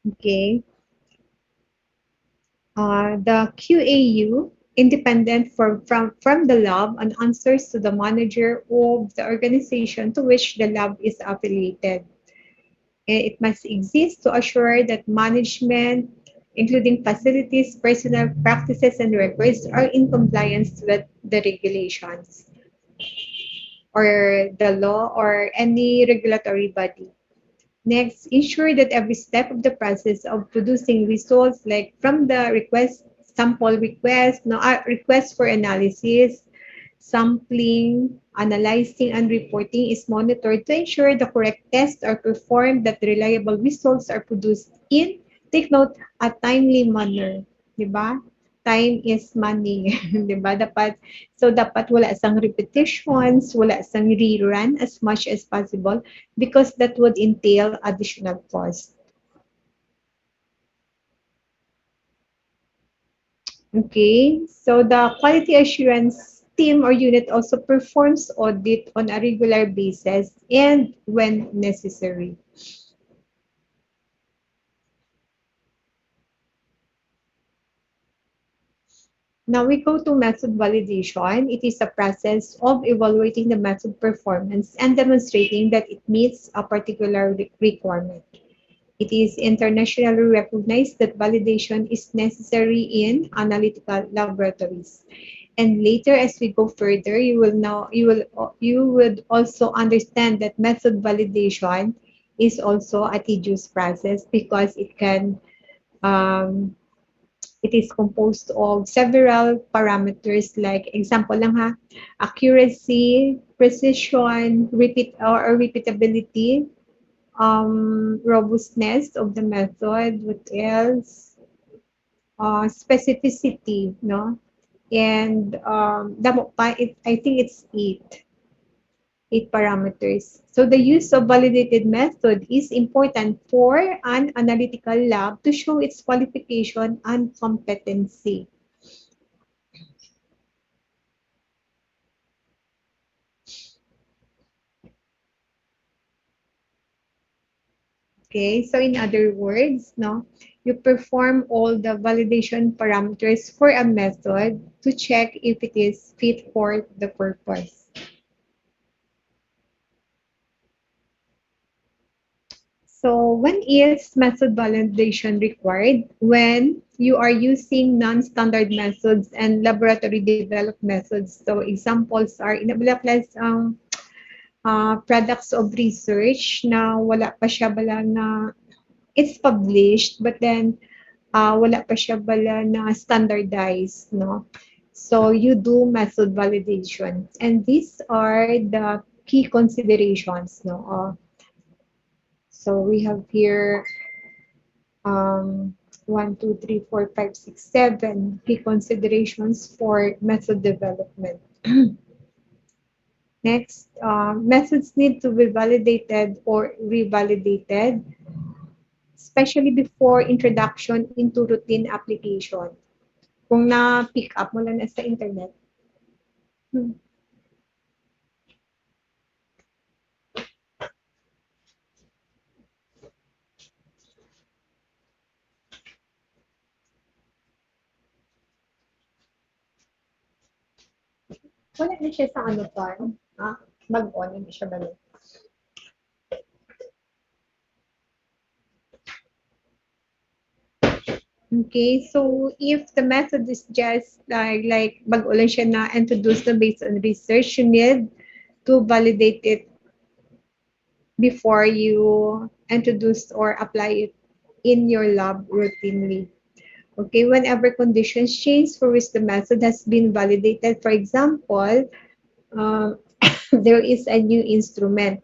Okay. The QAU, independent from the lab and answers to the manager of the organization to which the lab is affiliated. And it must exist to assure that management, including facilities, personnel, practices, and records, are in compliance with the regulations or the law or any regulatory body. Next, ensure that every step of the process of producing results, like from the sample request, no, request for analysis, sampling, analyzing, and reporting is monitored to ensure the correct tests are performed, that reliable results are produced in, take note, a timely manner. Di ba? Time is money. Di ba? Dapat wala sang repetitions, wala sang rerun as much as possible because that would entail additional cost. Okay, so the quality assurance team or unit also performs audit on a regular basis and when necessary. Now we go to method validation. It is a process of evaluating the method performance and demonstrating that it meets a particular requirement. It is internationally recognized that validation is necessary in analytical laboratories. And later, as we go further, you would also understand that method validation is also a tedious process because um, it is composed of several parameters like example lang ha, accuracy, precision, repeatability, robustness of the method, what else? Specificity, no? And I think it's eight parameters. So the use of validated method is important for an analytical lab to show its qualification and competency. Okay, so in other words, no, you perform all the validation parameters for a method to check if it is fit for the purpose. So when is method validation required? When you are using non-standard methods and laboratory developed methods. So examples are inabalaklas ang products of research na wala pa siya bala na it's published but then wala pa siya bala na standardized, no? So you do method validation and these are the key considerations, no? So we have here 7 key considerations for method development. Next, methods need to be validated or revalidated, especially before introduction into routine application. Kung na-pick up mo lang na sa internet. Wala na siya sa ano pa. Mag-on, hindi siya balik. Okay, so if the method is just like bago lang siya na introduce na based on research, you need to validate it before you introduce or apply it in your lab routinely. Okay, whenever conditions change for which the method has been validated, for example, um, there is a new instrument.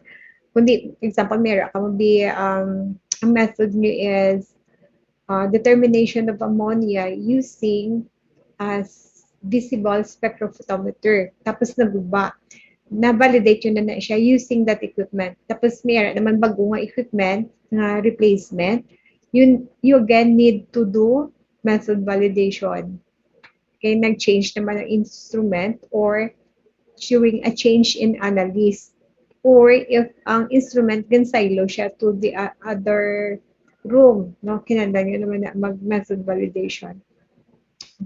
Kundi, example, meron ka be, ang method nyo is determination of ammonia using as visible spectrophotometer. Tapos naguba. Na-validate yun na siya using that equipment. Tapos meron naman bagong equipment na replacement. You again need to do method validation. Kaya nag-change naman ang instrument or showing a change in analysis. Or if ang instrument gan silo siya to the other room, no? Kinahanglan nyo naman na mag-method validation.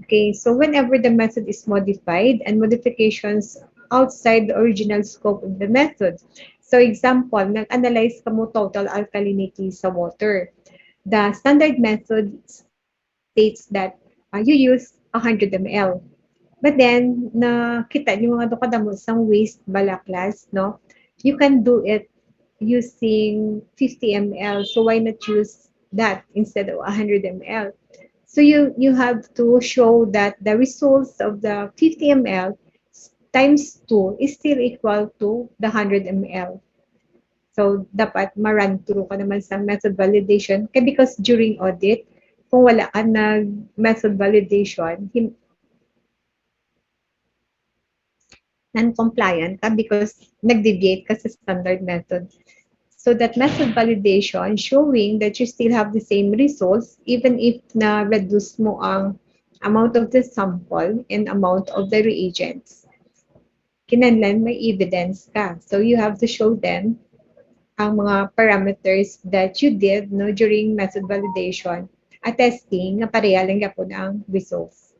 Okay, so whenever the method is modified and modifications outside the original scope of the method. So example, nag-analyze ka mo total alkalinity sa water. The standard method states that you use 100 ml. But then, nakita niyo mga dokada mo isang waste balaklas, no? You can do it using 50 ml. So why not use that instead of 100 ml? So you have to show that the results of the 50 ml times 2 is still equal to the 100 ml. So dapat ma-run through ka naman sa method validation because during audit, kung wala ka nag method validation, non-compliant ka because nag-deviate ka sa standard method. So that method validation showing that you still have the same results even if na-reduce mo ang amount of the sample and amount of the reagents. Kinanlan may evidence ka. So you have to show them ang mga parameters that you did no during method validation at testing na pareha lang yapon ang results.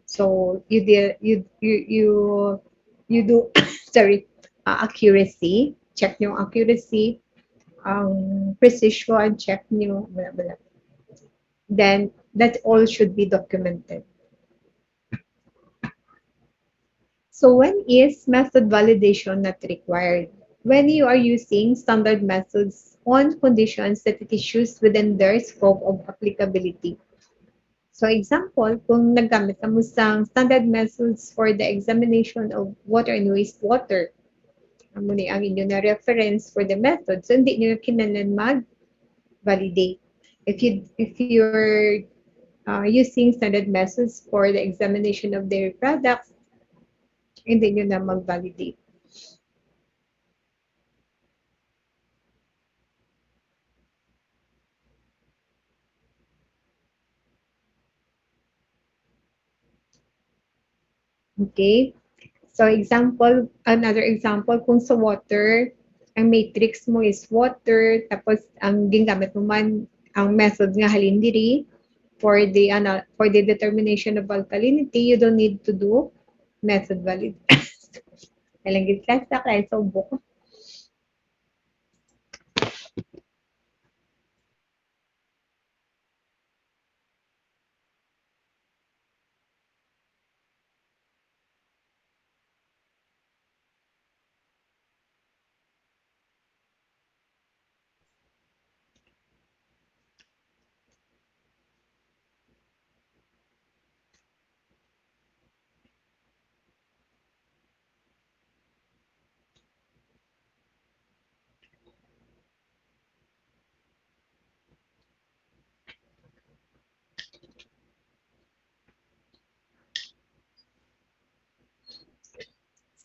So you did you do sorry accuracy, check yung accuracy, precision, check nyo, blah, blah. Then, that all should be documented. So, when is method validation not required? When you are using standard methods on conditions that it is used within their scope of applicability. So, example, kung naggamit ka mo sa standard methods for the examination of water and wastewater, amo ni ang inyo na reference for the method, so hindi nyo kinahanglan mag-validate. If you're using standard methods for the examination of their products, hindi nyo na mag-validate. Okay? So another example, kung sa water, ang matrix mo is water, tapos ang gingamit mo man, ang method nga halindiri, for the determination of alkalinity, you don't need to do method valid. Nalanggit class na kaya sa ubo ko.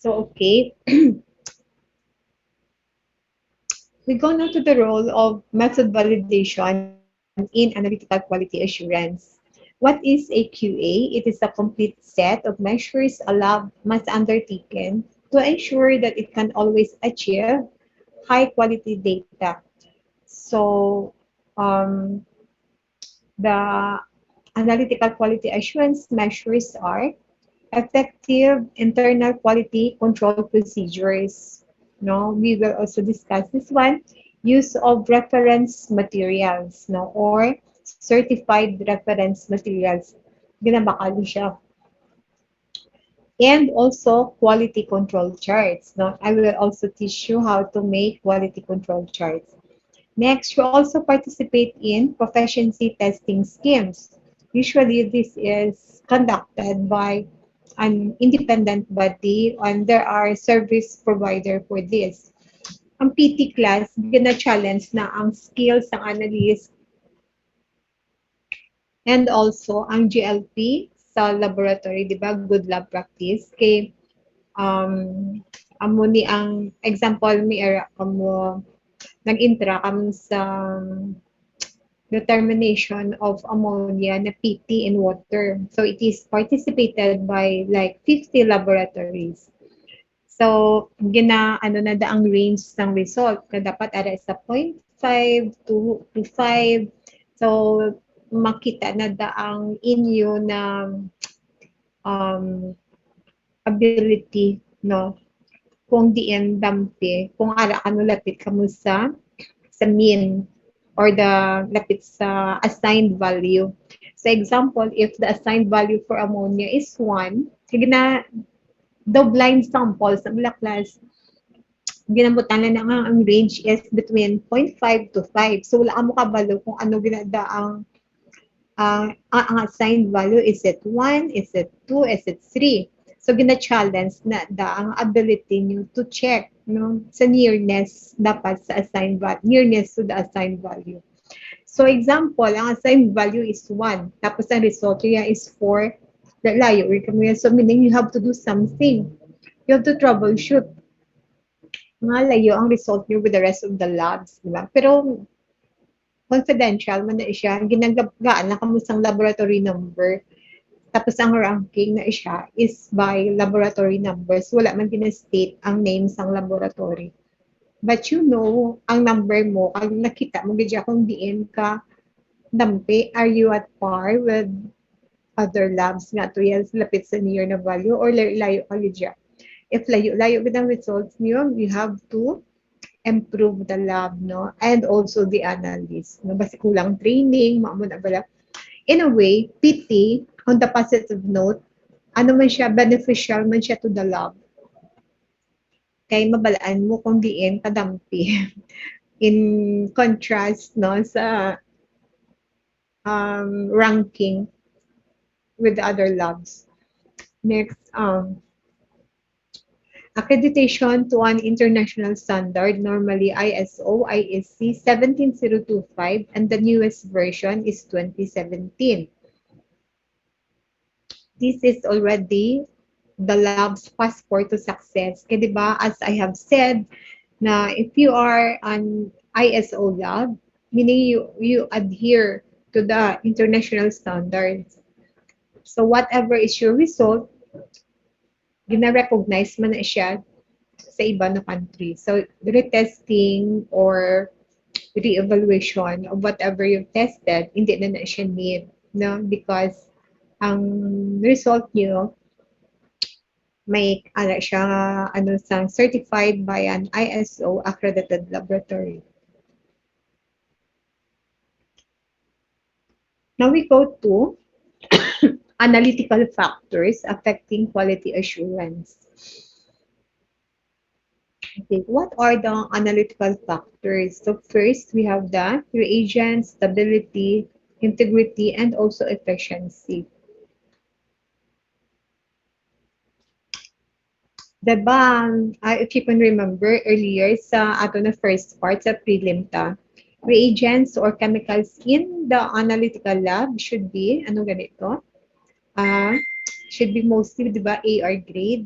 So, okay. We go now to the role of method validation in analytical quality assurance. What is a QA? It is a complete set of measures a lab must undertaken to ensure that it can always achieve high quality data. So, um, the analytical quality assurance measures are effective internal quality control procedures. No, we will also discuss this one. Use of reference materials, no, or certified reference materials. Ginabakalo siya. And also quality control charts. No, I will also teach you how to make quality control charts. Next, you also participate in proficiency testing schemes. Usually, this is conducted by an independent body and there are service provider for this. Ang PT class, gina-challenge na ang skills ng analyst and also ang GLP sa laboratory, di ba? Good lab practice. Kay, amo ni ang example mi era kamo nag-intra kamo sa determination of ammonia na PT in water. So it is participated by like 50 laboratories. So, ano na da ang range ng result. Na dapat ara sa 0.5 to 5. So, makita na da ang inyo na um, ability, no? Kung diin dampi, kung ara ka lapit ka mo sa mean or the lapit sa assigned value. So, example, if the assigned value for ammonia is 1, sige na, the blind samples sa mga class, ginabutan na nga ang range is between 0.5 to 5. So, wala ka mo kabalo kung ano ginada ang assigned value. Is it 1? Is it 2? Is it 3? So, gina-challenge na ang ability nyo to check no, sa nearness dapat sa assigned value, nearness to the assigned value. So, example, ang assigned value is 1. Tapos, ang result niya is 4. Layo. So, meaning you have to do something. You have to troubleshoot. Nga layo ang result niyo with the rest of the labs, di ba? Pero confidential man na siya, ginagagaan na kamusang laboratory number. Tapos ang ranking na siya is by laboratory numbers. Wala man gina-state ang names ng laboratory. But you know, ang number mo, kag nakita mo gidya kung diin ka dampi, are you at par with other labs nga to yes, lapit sa near na value or layo ka gidya. If layo with ang results niyo, you have to improve the lab, no? And also the analyst. No? Basi kulang training, maamo na bala. In a way, PT, on the positive note, ano man siya, beneficial man siya to the lab. Kaya mabalaan mo kung diin kadampi. In contrast, no, sa ranking with other labs. Next, accreditation to an international standard, normally ISO, ISC 17025, and the newest version is 2017. This is already the lab's passport to success. Kaya diba, as I have said, na if you are an ISO lab, meaning you adhere to the international standards. So whatever is your result, gina-recognize man na siya sa iba na country. So, retesting or re-evaluation of whatever you've tested, hindi na siya need. No? Because ang result nyo, may siya certified by an ISO accredited laboratory. Now we go to analytical factors affecting quality assurance. Okay, what are the analytical factors? So first, we have the reagent, stability, integrity, and also efficiency. Diba, if you can remember earlier sa ato na first part sa prelim ta, reagents or chemicals in the analytical lab should be, ano ganito? Should be mostly, diba, AR grade,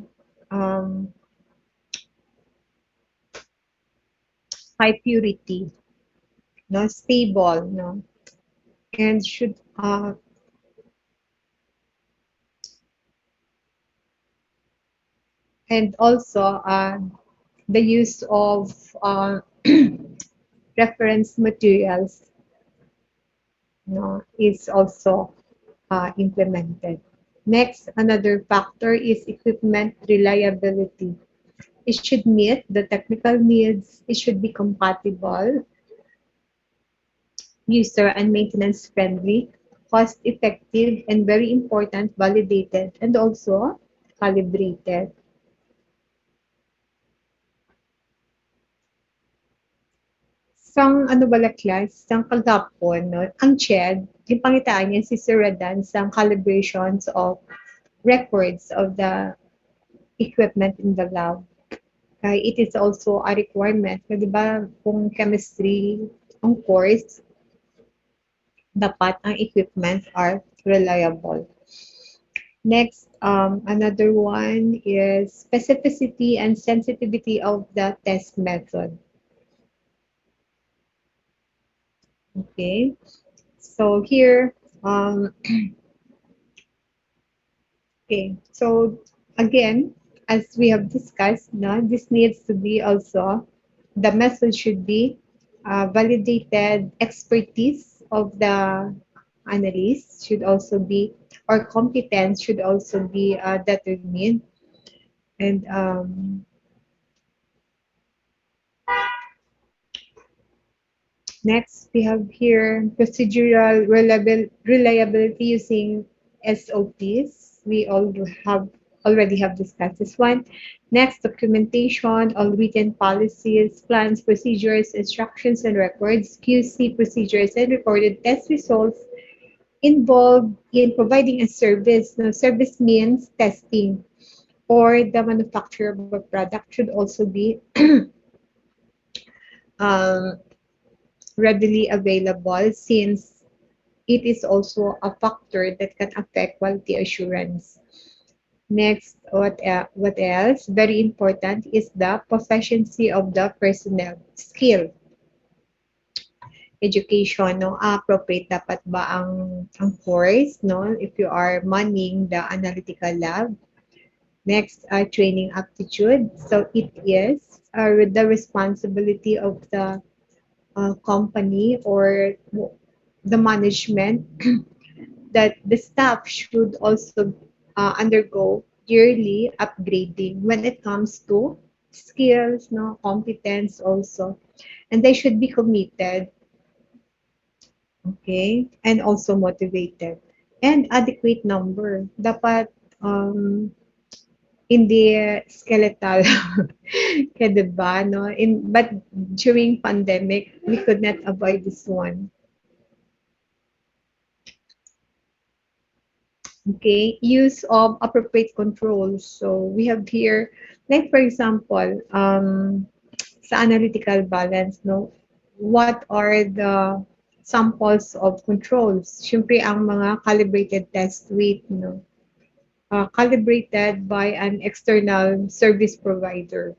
high purity, no, stable, no, and should and also the use of reference materials, no, is also implemented. Next, another factor is equipment reliability. It should meet the technical needs. It should be compatible, user and maintenance friendly, cost effective, and very important, validated, and also calibrated. Sang ano bala class, sang kagapon, no? Ang CHED, yung pangitaan niya si Sir Radan sang calibrations of records of the equipment in the lab. It is also a requirement. Di ba, kung chemistry ang course, dapat ang equipment are reliable. Next, another one is specificity and sensitivity of the test method. Okay, so here, okay, so again, as we have discussed, no, this needs to be also, the method should be validated, expertise of the analyst should also be, or competence should also be determined. And next, we have here procedural reliability using SOPs. We all have already have discussed this one. Next, documentation, all written policies, plans, procedures, instructions, and records, QC procedures, and recorded test results involved in providing a service. Now, service means testing, or the manufacturer of a product should also be um, readily available, since it is also a factor that can affect quality assurance. Next, what else? Very important is the proficiency of the personnel. Skill, education, no? Appropriate dapat ba ang course, no? If you are manning the analytical lab. Next, training aptitude. So it is the responsibility of the company or the management that the staff should also undergo yearly upgrading when it comes to skills, no, competence also, and they should be committed, okay, and also motivated, and adequate number. Dapat hindi skeletal, kaya diba, no? But during pandemic, we could not avoid this one. Okay, use of appropriate controls. So we have here, like for example, sa analytical balance, no, what are the samples of controls? Siyempre, ang mga calibrated test weight, no, calibrated by an external service provider.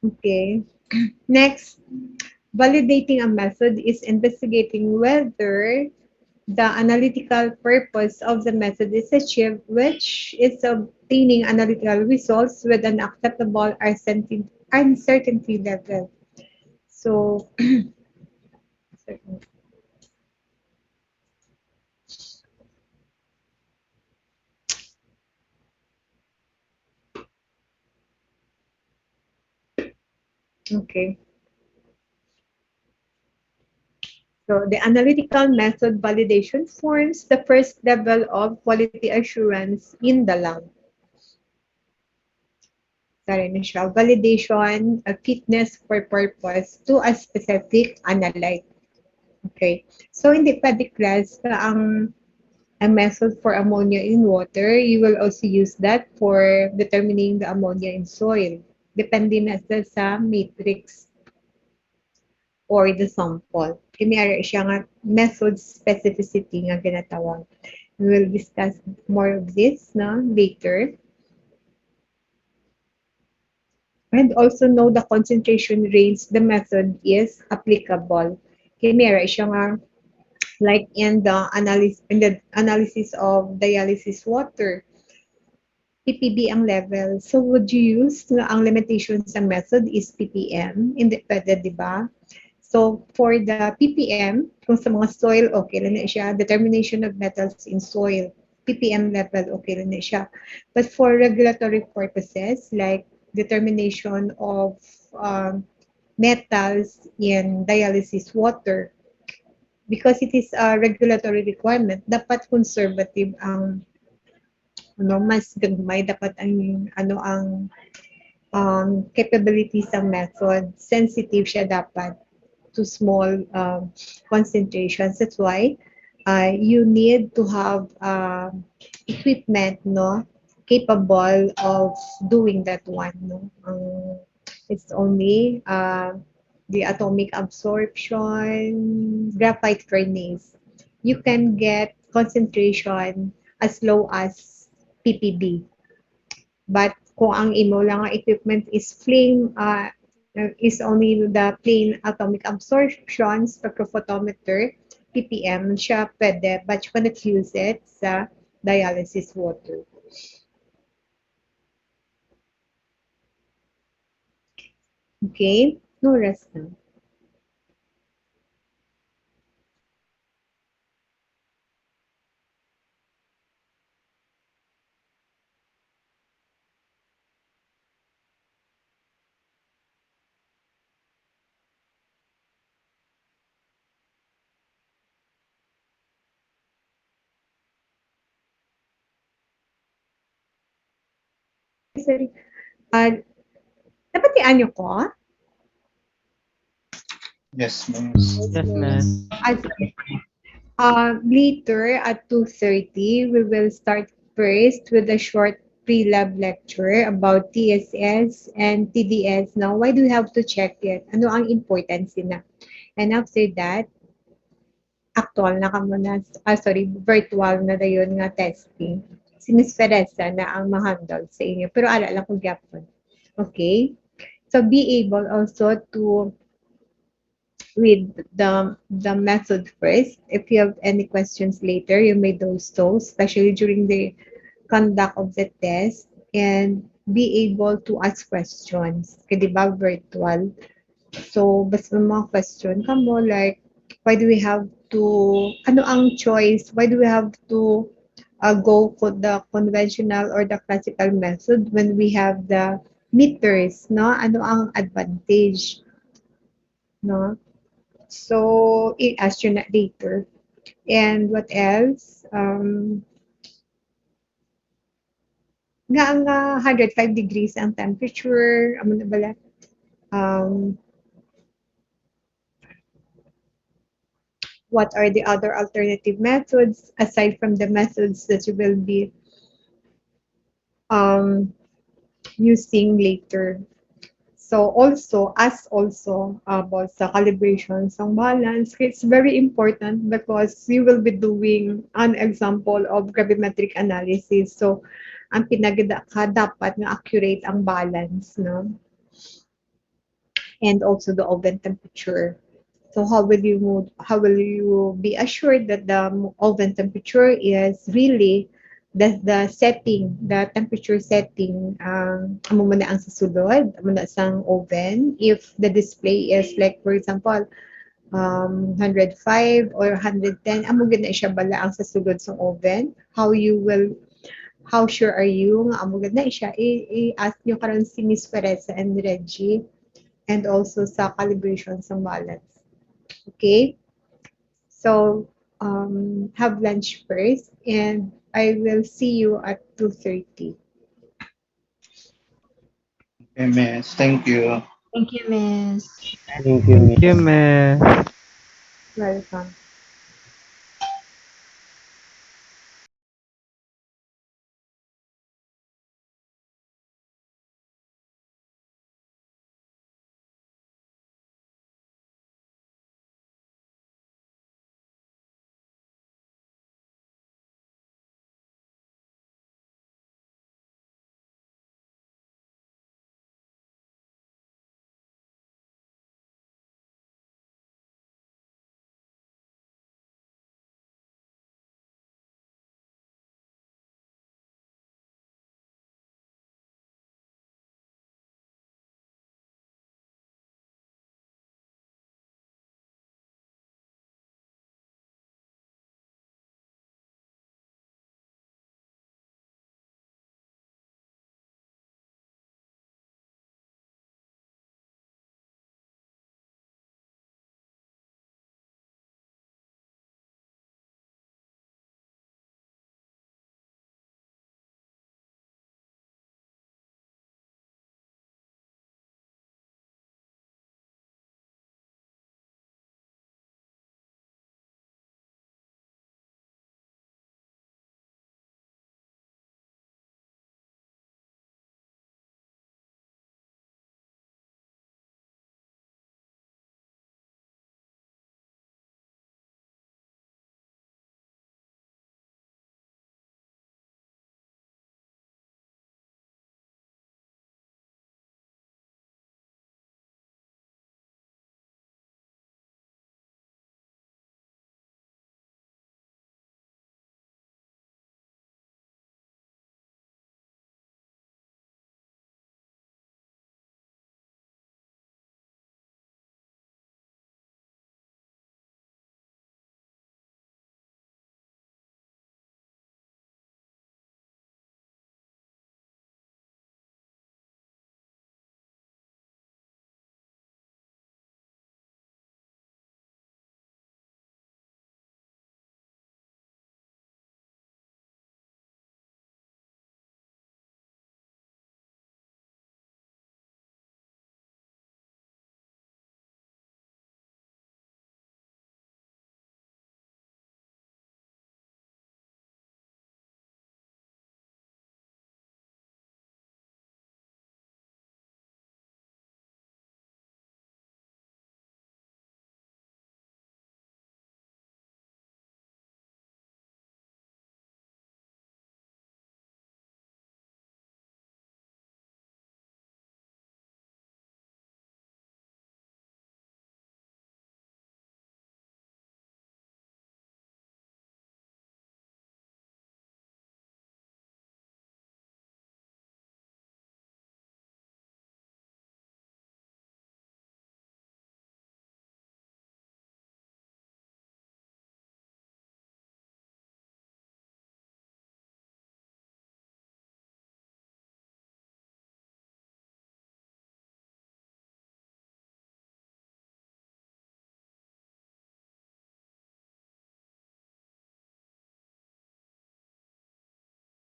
Okay. Next, validating a method is investigating whether the analytical purpose of the method is achieved, which is obtaining analytical results with an acceptable uncertainty level. So, okay. So, the analytical method validation forms the first level of quality assurance in the lab. Sorry na siya. Validation of fitness for purpose to a specific analyte. Okay. So, in the pwede class, ang a method for ammonia in water, you will also use that for determining the ammonia in soil. Depende na sa matrix or the sample. Kaya siya nga method specificity nga ginatawag. We will discuss more of this later. And also know the concentration range the method is applicable. Kaya siya nga like in the analysis of dialysis water, ppb ang level. So would you use ang limitation sa method is ppm? Hindi pwede, di ba? So for the ppm, kung sa mga soil, okay lang na siya. Determination of metals in soil, ppm level, okay lang na siya. But for regulatory purposes, like determination of metals in dialysis water, because it is a regulatory requirement, dapat conservative ang mas gagmay, dapat ang capabilities ng method, sensitive siya dapat to small concentrations. That's why you need to have equipment, no, capable of doing that one. No, it's only the atomic absorption graphite furnace. You can get concentration as low as ppb. But kung ang imo lang nga equipment is flame, is only the plain atomic absorption spectrophotometer, ppm, siya pwede, but you cannot use it sa dialysis water. Okay? No rest na. Sorry. Dapat i-ano ko? Yes, miss. Yes, miss. Sorry. Later at 2:30, we will start first with a short pre-lab lecture about TSS and TDS. Now, why do we have to check it? Ano ang importance na? And after that, actual na kamo na, virtual na dayon nga testing. Si Miss Fereza na ang ma-handle sa inyo. Pero ala lang kung gyapon. Okay? So, be able also to read the method first. If you have any questions later, you may those, especially during the conduct of the test, and be able to ask questions. Kasi di ba virtual? So, basta may mga question ka mo, like, why do we have to, ano ang choice? Why do we have to go for the conventional or the classical method when we have the meters, no? Ano ang advantage, no? So, i-ask you na later. And what else? Nga 105 degrees ang temperature, amo na bala. What are the other alternative methods aside from the methods that you will be using later? So also, as also about the calibrations ng balance, it's very important because you will be doing an example of gravimetric analysis. So, ang pinagda ka dapat na accurate ang balance, no? And also the oven temperature. So how will you be assured that the oven temperature is really the setting, the temperature setting, amo mo na ang sasulod, amo na sang oven. If the display is like, for example, 105 or 110, amo gid na siya bala ang sasulod sa oven. How sure are you nga amo gid na siya? I-ask nyo karon si Miss Pereza and Reggie, and also sa calibration sa balance. Okay? So, have lunch first, and I will see you at 2:30. Okay, miss. Thank you. Thank you, Miss. Thank you, miss. Welcome.